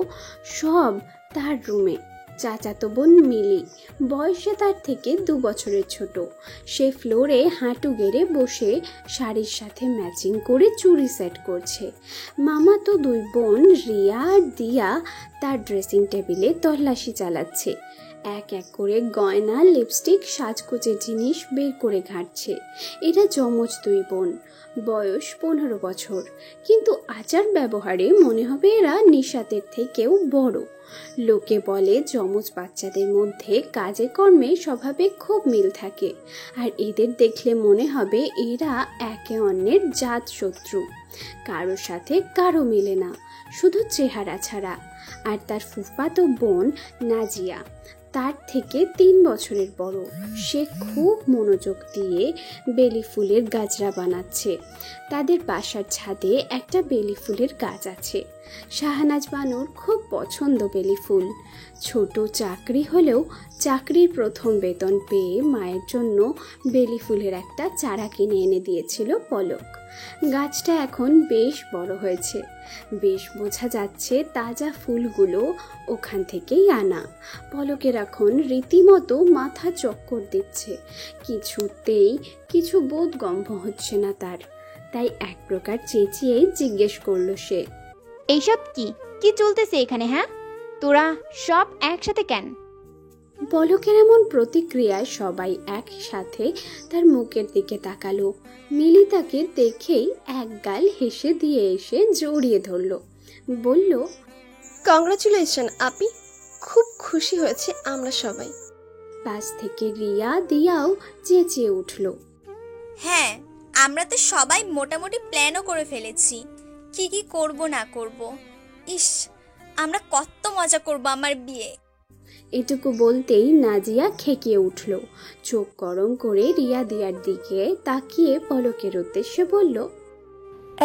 সব তার রুমে। চাচাতো বোন মিলি, বয়সে তার থেকে 2 বছরের ছোট। সে ফ্লোরে হাঁটু গেড়ে বসে শাড়ির সাথে ম্যাচিং করে চুড়ি সেট করছে। মামাতো 2 বোন রিয়া আর দিয়া তার ড্রেসিং টেবিলে তল্লাশি চালাচ্ছে। এক এক করে গয়না, লিপস্টিক, সাজগোজের জিনিস বের করে ঘাঁটছে। এরা যমজ 2 বোন, বয়স 15 বছর, কিন্তু আচার ব্যবহারে মনে হবে এরা নিশাতের থেকেও বড়। লোকে বলে যমজ বাচ্চাদের মধ্যে কাজে কর্মে স্বভাবে খুব মিল থাকে, আর এদের দেখলে মনে হবে এরা একে অন্যের জাত শত্রু। কারোর সাথে কারো মিলে না, শুধু চেহারা ছাড়া। আর তার ফুফাতো বোন নাজিয়া তার থেকে 3 বছরের বড়। সে খুব মনোযোগ দিয়ে বেলি ফুলের গাজরা বানাচ্ছে। তাদের বাসার ছাদে একটা বেলি ফুলের গাছ আছে। শাহনাজ বানুর খুব পছন্দ বেলি ফুল। ছোট চাকরি হলেও চাকরির প্রথম বেতন পেয়ে মায়ের জন্য বেলি ফুলের একটা চারা কিনে এনে দিয়েছিল পলক। গাছটা এখন বেশ বড় হয়েছে, বেশ বোঝা যাচ্ছে তাজা ফুলগুলো ওখান থেকেই আনা। পলকের এখন রীতিমতো মাথা চক্কর দিচ্ছে, কিছুতেই কিছু বোধগম্য হচ্ছে না তার। তাই এক প্রকার চেঁচিয়ে জিজ্ঞেস করলো সে, এইসব কি কি চলতেছে এখানে? হ্যাঁ, তোরা সব একসাথে কেন? পলকের এমন প্রতিক্রিয়ায় সবাই একসাথে তার মুখের দিকে তাকালো। মিলি তাকে দেখেই এক গাল হেসে দিয়ে এসে জড়িয়ে ধরল, বলল, কংগ্রাচুলেশন আপি, খুব খুশি হয়েছে আমরা সবাই। পাশ থেকে রিয়া দিয়াও চেঁচিয়ে উঠল, হ্যাঁ, আমরা তো সবাই মোটামুটি প্ল্যানও করে ফেলেছি কি কি করব না করব। ইস, আমরা কত মজা করব আমার বিয়ে। এটুকু বলতেই নাজিয়া খেকিয়ে উঠল। চোখ গরম করে রিয়া দিয়ার দিকে তাকিয়ে পলকের উদ্দেশ্যে বলল,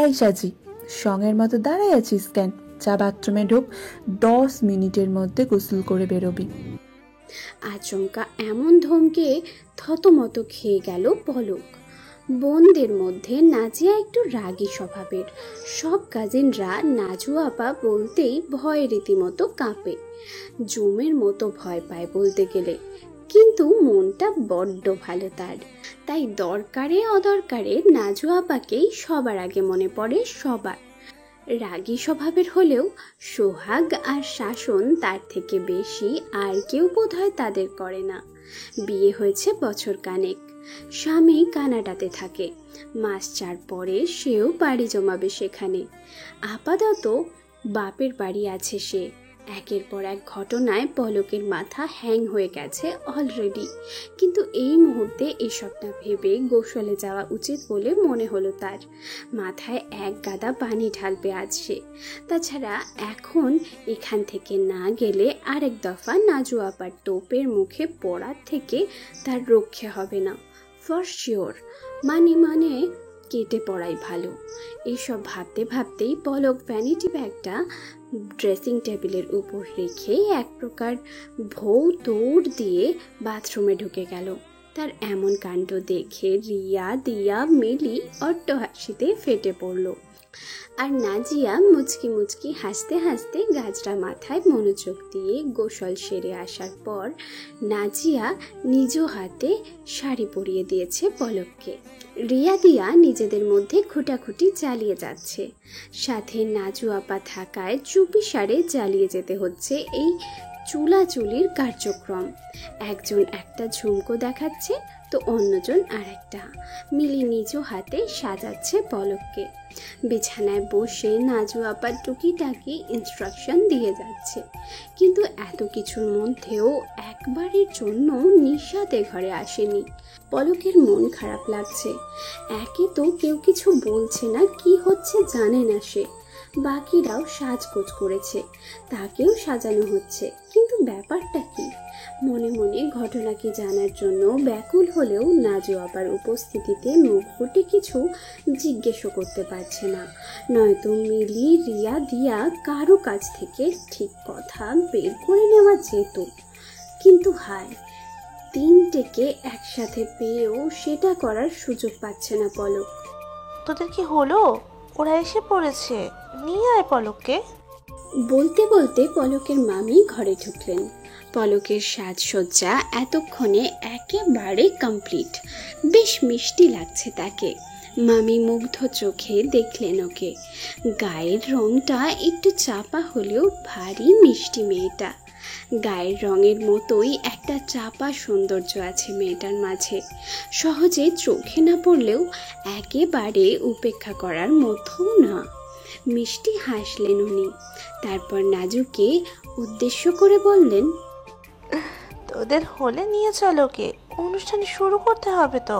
এই সাজি, সঙ্গের মতো দাঁড়ায় আছিস কেন? যা বাথরুমে ঢোক, 10 মিনিটের মধ্যে গোসল করে বেরোবি। আচমকা এমন ধমকে থতমত খেয়ে গেল পলক। বোনদের মধ্যে নাজিয়া একটু রাগী স্বভাবের। সব কাজিনরা নাজু আপা বলতেই ভয়ে রীতিমতো কাঁপে, জমের মতো ভয় পায় বলতে গেলে। কিন্তু মনটা বড্ড ভালো তার, তাই দরকারে অদরকারে নাজু আপাকেই সবার আগে মনে পড়ে সবার। রাগী স্বভাবের হলেও সোহাগ আর শাসন তার থেকে বেশি আর কেউ বোধহয় তাদের করে না। বিয়ে হয়েছে বছর কানেক, স্বামী কানাডাতে থাকে। মাস 4 পরে সেও বাড়ি জমাবে সেখানে। আপাতত বাপের বাড়ি আছে সে। একের পর এক ঘটনায় পলকের মাথা হ্যাং হয়ে গেছে অলরেডি, কিন্তু এই মুহূর্তে এসব না ভেবে গোসলে যাওয়া উচিত বলে মনে হলো তার। মাথায় এক গাদা পানি ঢালবে আজ সে। তাছাড়া এখন এখান থেকে না গেলে আরেক দফা নাজু আপার টোপের মুখে পড়ার থেকে তার রক্ষে হবে না, ফর শিওর। মানে কেটে পড়াই ভালো। এইসব ভাবতে ভাবতেই পলক ভ্যানিটি ব্যাগটা ড্রেসিং টেবিলের উপর রেখে এক প্রকার ভৌ দৌড় দিয়ে বাথরুমে ঢুকে গেল। তার এমন কাণ্ড দেখে রিয়া দিয়া মিলি অট্টহাসিতে ফেটে পড়ল। আর নাজিয়া মুচকি মুচকি হাসতে হাসতে গাজরা মাথায় মনোযোগ দিয়ে গোসল সেরে আসার পর নাজিয়া নিজ হাতে শাড়ি পরিয়ে দিয়েছে পলককে। রিয়া দিয়া নিজেদের মধ্যে খুঁটাখুটি চালিয়ে যাচ্ছে। সাথে নাজু আপা থাকায় চুপিসারে চালিয়ে যেতে হচ্ছে এই চুলাচুলির কার্যক্রম। একজন একটা ঝুমকো দেখাচ্ছে তো অন্যজন আর একটা। মিলি নিজ হাতে সাজাচ্ছে পলককে। বিছানায় বসে নাজু আপা টুকিটাকি ইনস্ট্রাকশন দিয়ে যাচ্ছে। কিন্তু এত কিছুর মধ্যেও একবারের জন্য নিশাতে ঘরে আসেনি। পলকের মন খারাপ লাগছে। একে তো কেউ কিছু বলছে না, কি হচ্ছে জানে না সে। বাকিরাও সাজগোজ করেছে, তাকেও সাজানো হচ্ছে, কিন্তু কিন্তু ব্যাপারটা কি? মনে মনে ঘটনাকে জানার জন্য ব্যাকুল হলেও নাজু আপার উপস্থিতিতে মুখ ফুটে কিছু জিজ্ঞেসও করতে পারছে না। নয়তো মিলি, রিয়া, দিয়া কারো কাছ থেকে ঠিক কথা বের করে নেওয়া যেত, কিন্তু হায়, তিনটেকে একসাথে পেয়েও সেটা করার সুযোগ পাচ্ছে না পলক। তোদের কি হলো? ওরা এসে পড়েছে, নিয়ে আয় পলককে। বলতে বলতে পলকের মামি ঘরে ঢুকলেন। পলকের সাজসজ্জা এতক্ষণে একেবারে কমপ্লিট। বেশ মিষ্টি লাগছে তাকে। মামি মুগ্ধ চোখে দেখলেন ওকে। গায়ের রংটা একটু চাপা হলেও ভারী মিষ্টি মেয়েটা। গায়ের রঙের মতোই একটা চাপা সৌন্দর্য আছে মেয়েটার মাঝে, সহজে চোখে না পড়লেও একেবারে উপেক্ষা করার মতোও না। মিষ্টি হাসলেন উনি, তারপর নাজুকে উদ্দেশ্য করে বললেন, তোদের হলে নিয়ে চল ওকে, অনুষ্ঠান শুরু করতে হবে তো।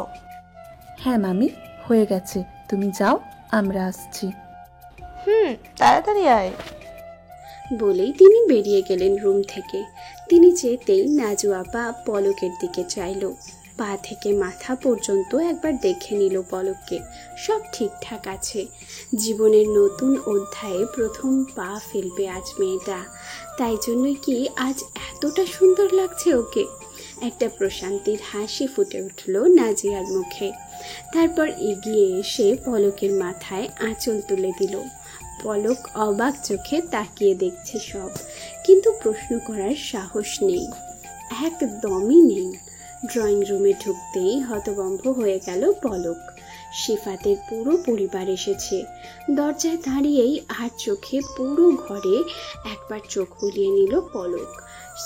হ্যাঁ মামি, হয়ে গেছে, তুমি যাও, আমরা আসছি। তাড়াতাড়ি আয়। বলেই তিনি বেরিয়ে গেলেন রুম থেকে। তিনি যেতেই নাজু আপা পলকের দিকে চাইল। পা থেকে মাথা পর্যন্ত একবার দেখে নিল পলককে। সব ঠিকঠাক আছে। জীবনের নতুন অধ্যায়ে প্রথম পা ফেলবে আজ মেয়েটা, তাই জন্যই কি আজ এতটা সুন্দর লাগছে ওকে। একটা প্রশান্তির হাসি ফুটে উঠল নাজিয়ার মুখে। তারপর এগিয়ে এসে পলকের মাথায় আঁচল তুলে দিল। পলক অবাক চোখে তাকিয়ে দেখছে সব, কিন্তু প্রশ্ন করার সাহস নেই, একদমই নেই। ড্রয়িং রুমে ঢুকতেই হতভম্ব হয়ে গেল পলক। শিফাতের পুরো পরিবার এসেছে। দরজায় দাঁড়িয়েই আর চোখে পুরো ঘরে একবার চোখ বুলিয়ে নিল পলক।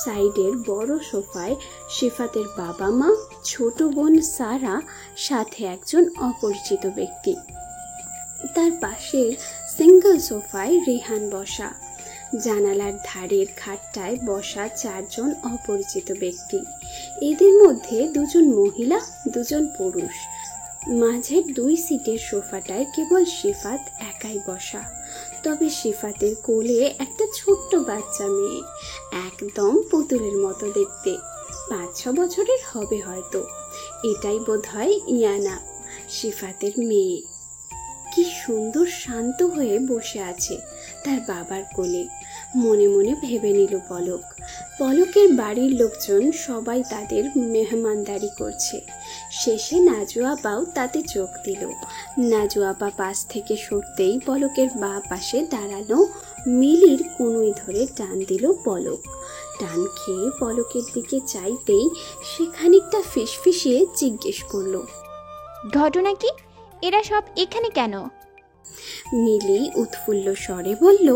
সাইডের বড় সোফায় শিফাতের বাবা মা, ছোট বোন সারা, সাথে একজন অপরিচিত ব্যক্তি। তার পাশের সিঙ্গল সোফায় রেহান বসা। জানালার ধারের খাটটায় বসা 4 জন অপরিচিত ব্যক্তি। এদের মধ্যে 2 জন মহিলা, 2 জন পুরুষ। মাঝের 2 সিটের সোফাটায় কেবল শিফাত একাই বসা। তবে শিফাতের কোলে একটা ছোট্ট বাচ্চা মেয়ে, একদম পুতুলের মতো দেখতে। 5-6 বছরের হবে হয়তো। এটাই বোধহয় ইয়ানা, শিফাতের মেয়ে। কি সুন্দর শান্ত হয়ে বসে আছে তার বাবার কোলে। মনে মনে ভেবে নিল পলক। পলকের বাড়ির লোকজন সবাই তাদের মেহমানদারি করছে। শেষে নাজু আপাও তাতে চোখ দিল। নাজু আপা পাশ থেকে সরতেই পলকের বাঁ পাশে দাঁড়ানো মিলির কনুই ধরে টান দিল পলক। টান খেয়ে পলকের দিকে চাইতেই সে খানিকটা ফিসফিসিয়ে জিজ্ঞেস করলো, ঘটনা কি? এরা সব এখানে কেন? মিলি উৎফুল্ল স্বরে বলল।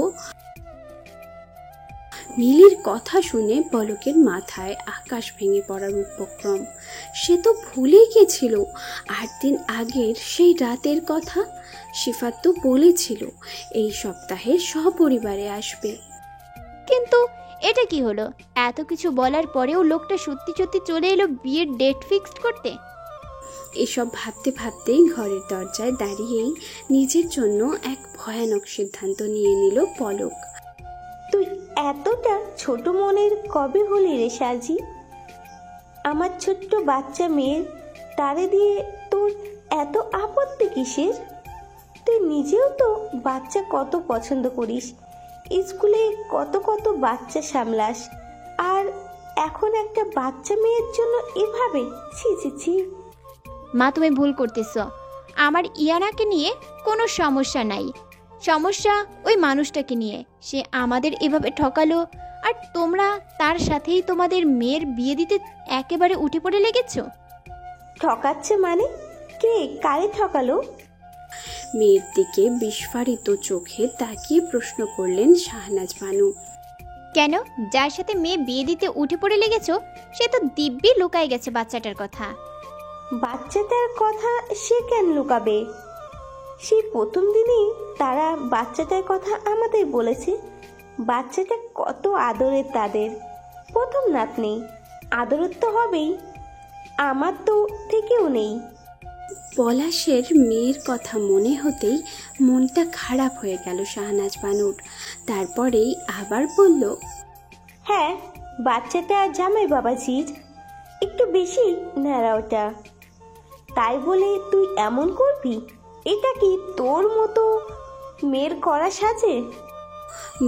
মিলির কথা শুনে পলকের মাথায় আকাশ ভেঙে পড়ার উপক্রম। সে তো ভুলে গেছিল 8 দিন আগের সেই রাতের কথা। শিফাত তো বলেছিল এই সপ্তাহে সপরিবারে আসবে। কিন্তু এটা কি হলো? এত কিছু বলার পরেও লোকটা সত্যি সত্যি চলে এলো বিয়ের ডেট ফিক্সড করতে। এসব ভাবতে ভাবতেই ঘরের দরজায় দাঁড়িয়েই নিজের জন্য এক ভয়ানক সিদ্ধান্ত নিয়ে নিল পলক। তুই এতটা ছোট মনের কবে হলি রে সাজি? আমার ছোট্ট বাচ্চা মেয়ের তারে দিয়ে তোর এত আপত্তি কিসের? তুই নিজেও তো বাচ্চা কত পছন্দ করিস, স্কুলে কত কত বাচ্চা সামলাস, আর এখন একটা বাচ্চা মেয়ের জন্য এভাবে? ছি ছি ছি। মা, তুমি ভুল করতেছ। আমার ইয়ানাকে নিয়ে কোনো সমস্যা নাই, সমস্যা ওই মানুষটাকে নিয়ে। সে আমাদের এভাবে ঠকালো, আর তোমরা তার সাথেই তোমাদের মেয়ের বিয়ে দিতে একেবারে উঠে পড়ে লেগেছ। ঠকাচ্ছে মানে? কে কারে ঠকালো? মেয়ের দিকে বিস্ফারিত চোখে তাকিয়ে প্রশ্ন করলেন শাহনাজ বানু। কেন? যার সাথে মেয়ে বিয়ে দিতে উঠে পড়ে লেগেছ সে তো দিব্যি লুকায় গেছে বাচ্চাটার কথা। বাচ্চাটার কথা সে কেন লুকাবে? সেই প্রথম দিনই তারা বাচ্চাটার কথা আমাদের বলেছে। বাচ্চাটা কত আদরের তাদের, প্রথম নাতনি, আদরের তো হবেই। আমার তো থেকেও নেই। পলাশের মেয়ের কথা মনে হতেই মনটা খারাপ হয়ে গেল শাহনাজ বানুর। তারপরেই আবার বলল, হ্যাঁ বাচ্চাটা জামাই বাবাজির, একটু বেশি ন্যাড়া ওটা। তাই বলে তুই এমন করবি? এটা কি তোর মতো মেয়ের করা সাজে?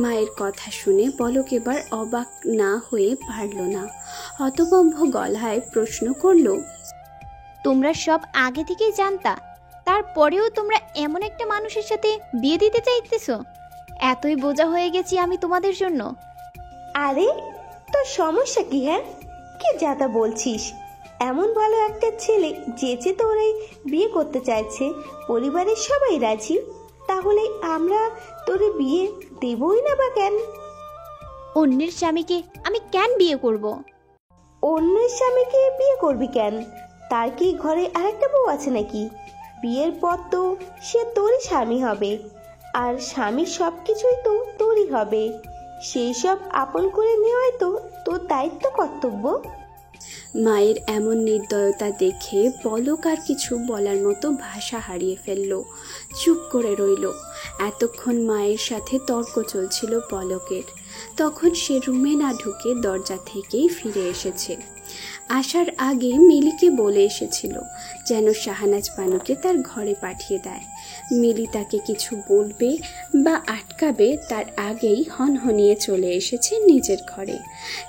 মায়ের কথা শুনে পলক এবার অবাক না হয়ে পারল না। হতভম্ব গলায় প্রশ্ন করল, তোমরা সব আগে থেকেই জানতা, তারপরেও তোমরা এমন একটা মানুষের সাথে বিয়ে দিতে চাইতেছো? এতই বোঝা হয়ে গেছি আমি তোমাদের জন্য। আরে তোর সমস্যা কি? হ্যাঁ, কি যাতা বলছিস? এমন ভালো একটা ছেলে যেচে তোরাই বিয়ে করতে চাইছে, পরিবারের সবাই রাজি, তাহলে আমরা তোরে বিয়ে দেবই না বা কেন? অন্যের স্বামীকে আমি কেন বিয়ে করব? অন্যের স্বামীকে বিয়ে করবি কেন? তার কি ঘরে আরেকটা বউ আছে নাকি? বিয়ের পর তো সে তোরই স্বামী হবে, আর স্বামীর সব কিছুই তো তোরই হবে। সেই সব আপন করে নেওয়াই তো তোর দায়িত্ব, কর্তব্য। মায়ের এমন নির্দয়তা দেখে পলক আর কিছু বলার মতো ভাষা হারিয়ে ফেলল, চুপ করে রইল। এতক্ষণ মায়ের সাথে তর্ক চলছিল পলকের, তখন সে রুমে না ঢুকে দরজা থেকেই ফিরে এসেছে। আসার আগে মিলিকে বলে এসেছিল যেন শাহানাজ বানুকে তার ঘরে পাঠিয়ে দেয়। মিলি তাকে কিছু বলবে বা আটকাবে তার আগেই হনহনিয়ে চলে এসেছে নিজের ঘরে।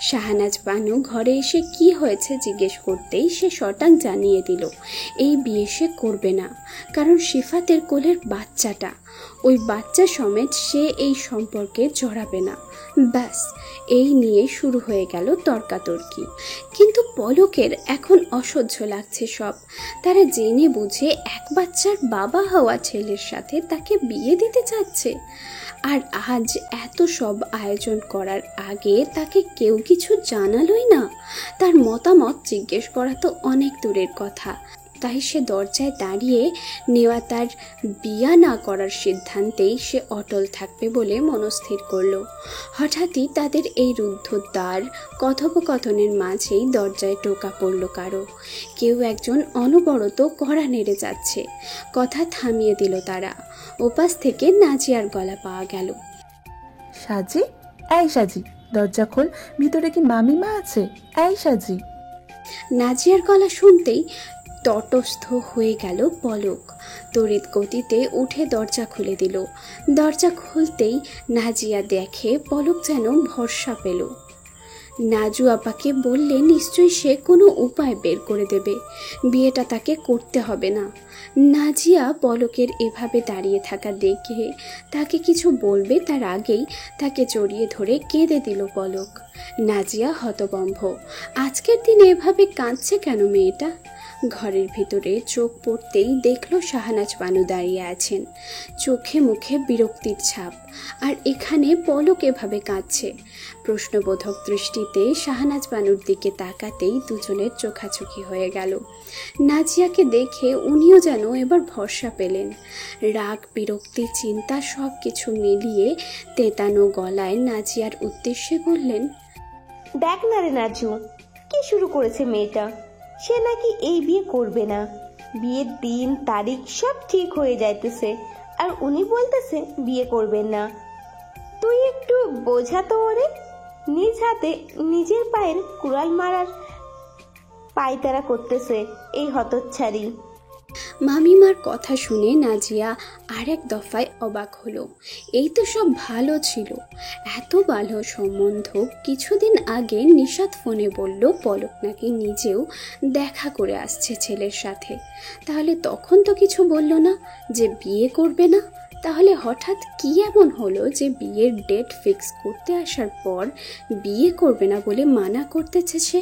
শাহানাজ বানু ঘরে এসে কি হয়েছে জিজ্ঞেস করতেই সে শটাং জানিয়ে দিল এই বিয়ে সে করবে না, কারণ সিফাতের কোলের বাচ্চাটা, ওই বাচ্চা সমেত সে এই সম্পর্কে জড়াবে না। ব্যাস, এই নিয়ে শুরু হয়ে গেল তর্কাতর্কি। কিন্তু পলকের এখন অসহ্য লাগছে সব। তারা জেনে বুঝে এক বাচ্চার বাবা হওয়া ছেলের সাথে তাকে বিয়ে দিতে চাচ্ছে, আর আজ এত সব আয়োজন করার আগে তাকে কেউ কিছু জানালোই না। তার মতামত জিজ্ঞেস করা তো অনেক দূরের কথা। তাই সে দরজায় দাঁড়িয়ে নেওয়া তার বিয়া না করার সিদ্ধান্তেই সে অটল থাকবে বলে মনস্থির করলো। হঠাৎই তাদের এই রুদ্ধদ্বার কথোপকথনের মাঝেই দরজায় টোকা পড়ল কারো। কেউ একজন অনবরত কড়া নেড়ে যাচ্ছে, কথা থামিয়ে দিল তারা। ওপাশ থেকে নাজিয়ার গলা পাওয়া গেল, সাজি, এই সাজি, দরজা খোল, ভিতরে কি মামিমা আছে? এই সাজি। নাজিয়ার গলা শুনতেই তটস্থ হয়ে গেল পলক। তড়িৎ গতিতে উঠে দরজা খুলে দিল। দরজা খুলতেই নাজিয়া দেখে পলক যেন ভরসা পেল। নাজু আপাকে বললে নিশ্চয়ই সে কোনো উপায় বের করে দেবে, বিয়েটা তাকে করতে হবে না। নাজিয়া পলকের এভাবে দাঁড়িয়ে থাকা দেখে তাকে কিছু বলবে তার আগেই তাকে জড়িয়ে ধরে কেঁদে দিল পলক। নাজিয়া হতভম্ব, আজকের দিনে এভাবে কাঁদছে কেন মেয়েটা? ঘরের ভিতরে চোখ পড়তেই দেখলো শাহানাজ বানু দাঁড়িয়ে আছেন, চোখে মুখে বিরক্তির ছাপ, আর এখানে পলক এভাবে কাঁদছে। প্রশ্নবোধক দৃষ্টিতে শাহানাজ বানুর দিকে তাকাতেই দুজনের চোখাচোখি হয়ে গেল। নাজিয়াকে দেখে উনিও যেন এবার ভরসা পেলেন। রাগ, বিরক্তি, চিন্তা সব কিছু মিলিয়ে তেতানো গলায় নাজিয়ার উদ্দেশ্যে বললেন, দেখ না রে নাজু, কি শুরু করেছে মেয়েটা। সে নাকি এই বিয়ে করবে না। বিয়ের দিন তারিখ সব ঠিক হয়ে যাইতেছে, আর উনি বলতেছে বিয়ে করবেন না। তুই একটু বোঝা তো ওরে। নিজ হাতে নিজের পায়ের কুড়াল মারার পায়তারা করতেছে এই হতচ্ছাড়ি। মামিমার কথা শুনে নাজিয়া আরেক দফায় অবাক হলো। এই তো সব ভালো ছিল, এত ভালো সম্বন্ধ। কিছুদিন আগে নিশাত ফোনে বলল পলক নাকি নিজেও দেখা করে আসছে ছেলের সাথে। তাহলে তখন তো কিছু বলল না যে বিয়ে করবে না। তাহলে হঠাৎ কি এমন হলো যে বিয়ের ডেট ফিক্স করতে আসার পর বিয়ে করবে না বলে মানা করতেছে সে?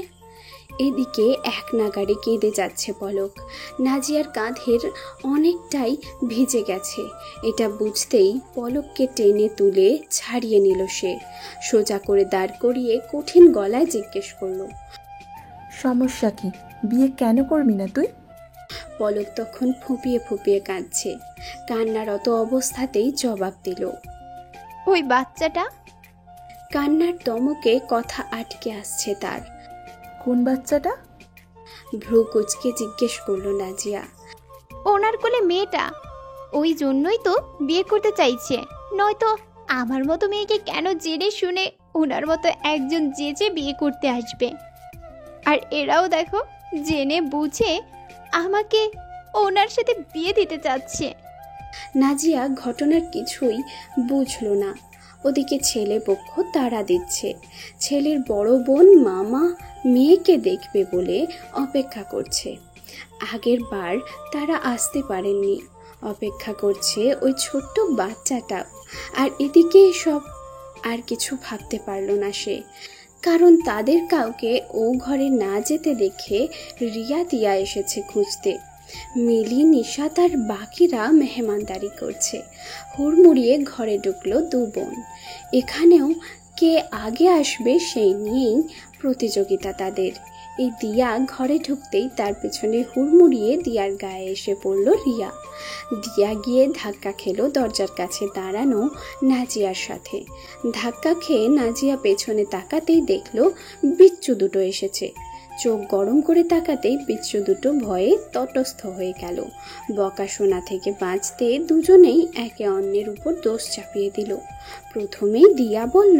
এদিকে এক নাগাড়ে কেঁদে যাচ্ছে পলক। নাজিয়ার কাঁধের অনেকটাই ভিজে গেছে। এটা বুঝতেই পলককে টেনে তুলে ছাড়িয়ে নিল সে। সোজা করে দাঁড় করিয়ে কঠিন গলায় জিজ্ঞেস করলো, সমস্যা কি? বিয়ে কেন করবি না তুই? পলক তখন ফুপিয়ে ফুপিয়ে কাঁদছে। কান্নারত অবস্থাতেই জবাব দিল, ওই বাচ্চাটা। কান্নার দমকে কথা আটকে আসছে তার। কোন বাচ্চাটা? ভ্রু কুচকে জিজ্ঞেস করলো নাজিয়া। ওনার কোলে মেয়েটা, ওই জন্যই তো বিয়ে করতে চাইছে। নয়তো আমার মতো মেয়েকে কেন জেনে শুনে ওনার মতো একজন যে বিয়ে করতে আসবে। আর এরাও দেখো জেনে বুঝে আমাকে ওনার সাথে বিয়ে দিতে চাচ্ছে। নাজিয়া ঘটনার কিছুই বুঝল না। ওদিকে ছেলে পক্ষ তাড়া দিচ্ছে। ছেলের বড় বোন মামা মেয়েকে দেখবে বলে অপেক্ষা করছে। আগের বার তারা আসতে পারেননি, অপেক্ষা করছে ওই ছোট্ট বাচ্চাটা। আর এদিকে সব আর কিছু ভাবতে পারল না সে, কারণ তাদের কাউকে ও ঘরে না যেতে দেখে রিয়া তিয়া এসেছে খুঁজতে। মিলি, নিশা তার বাকিরা মেহমানদারি করছে। হুড়মুড়িয়ে ঘরে ঢুকলো দু বোন। এখানেও কে আগে আসবে সেই নিয়েই প্রতিযোগিতা তাদের। এই দিয়া ঘরে ঢুকতেই তার পেছনে হুড়মুড়িয়ে দিয়ার গায়ে এসে পড়ল রিয়া। দিয়া গিয়ে ধাক্কা খেলো দরজার কাছে দাঁড়ানো নাজিয়ার সাথে। ধাক্কা খেয়ে নাজিয়া পেছনে তাকাতেই দেখলো বিচ্ছু দুটো এসেছে। চোখ গরম করে তাকাতেই বিচ্ছু দুটো ভয়ে তটস্থ হয়ে গেল। বকাশোনা থেকে বাঁচতে দুজনেই একে অন্যের উপর দোষ চাপিয়ে দিল। প্রথমেই দিয়া বলল,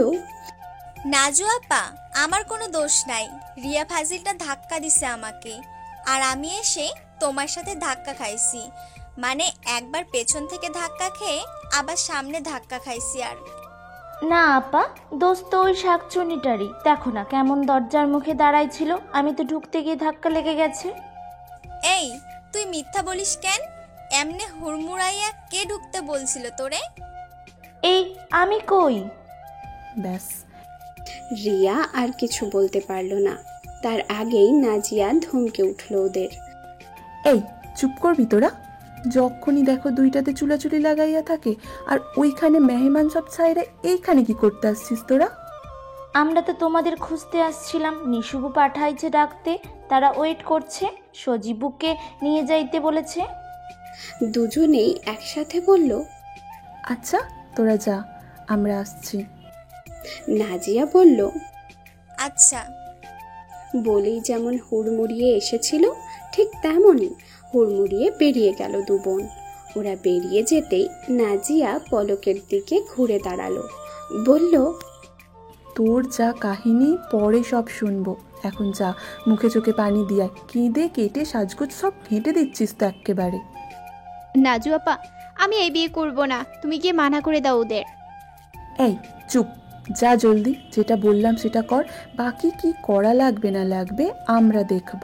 নাজু আপা, আমার কোনো দোষ নাই, রিয়া ফাজিলটা ধাক্কা দিছে আমাকে, আর আমি এসে তোমার সাথে ধাক্কা খাইছি। মানে একবার পেছন থেকে ধাক্কা খেয়ে আবার সামনে ধাক্কা খাইছি। আর না আপা, দোষ তো ওই শাকচুনিটারই। দেখো না কেমন দরজার মুখে দাঁড়াইছিল, আমি তো ঢুকতে গিয়ে ধাক্কা লেগে গেছে। এই তুই মিথ্যা বলিস কেন? এমনে হুড়মুড়াইয়া কে ঢুকতে বলছিল তোরে? এই আমি কই? ব্যাস, রিয়া আর কিছু বলতে পারল না। তার আগেই নাজিয়া ধমকে উঠল ওদের। এই চুপ করবি তোরা? যখনই দেখো দুইটাতে চুলাচুলি লাগাইয়া থাকে, আর ওইখানে মেহমান সব ছাইরা এইখানে কি করতে আসছিস তোরা? আমরা তো তোমাদের খুঁজতে আসছিলাম, নিশুবু পাঠাইছে ডাকতে, তারা ওয়েট করছে, সজীবুকে নিয়ে যাইতে বলেছে। দুজনেই একসাথে বলল, আচ্ছা তোরা যা, আমরা আসছি। নাজিয়া বলল, আচ্ছা। বলেই যেমন হুড়মুড়িয়ে এসেছিল ঠিক তেমনই হুড়মুড়িয়ে বেরিয়ে গেল দু বোন। ওরা বেরিয়ে যেতেই নাজিয়া পলকের দিকে ঘুরে দাঁড়ালো, বলল, তোর যা কাহিনী পরে সব শুনবো, এখন যা মুখে চোখে পানি দিয়া কেঁদে কেটে সাজগোজ সব হেঁটে দিচ্ছিস তো এক্কেবারে। নাজু আপা, আমি এই বিয়ে করব না, তুমি গিয়ে মানা করে দাও ওদের। এই চুপ, যা জলদি, যেটা বললাম সেটা কর, বাকি কি করা লাগবে না লাগবে আমরা দেখব।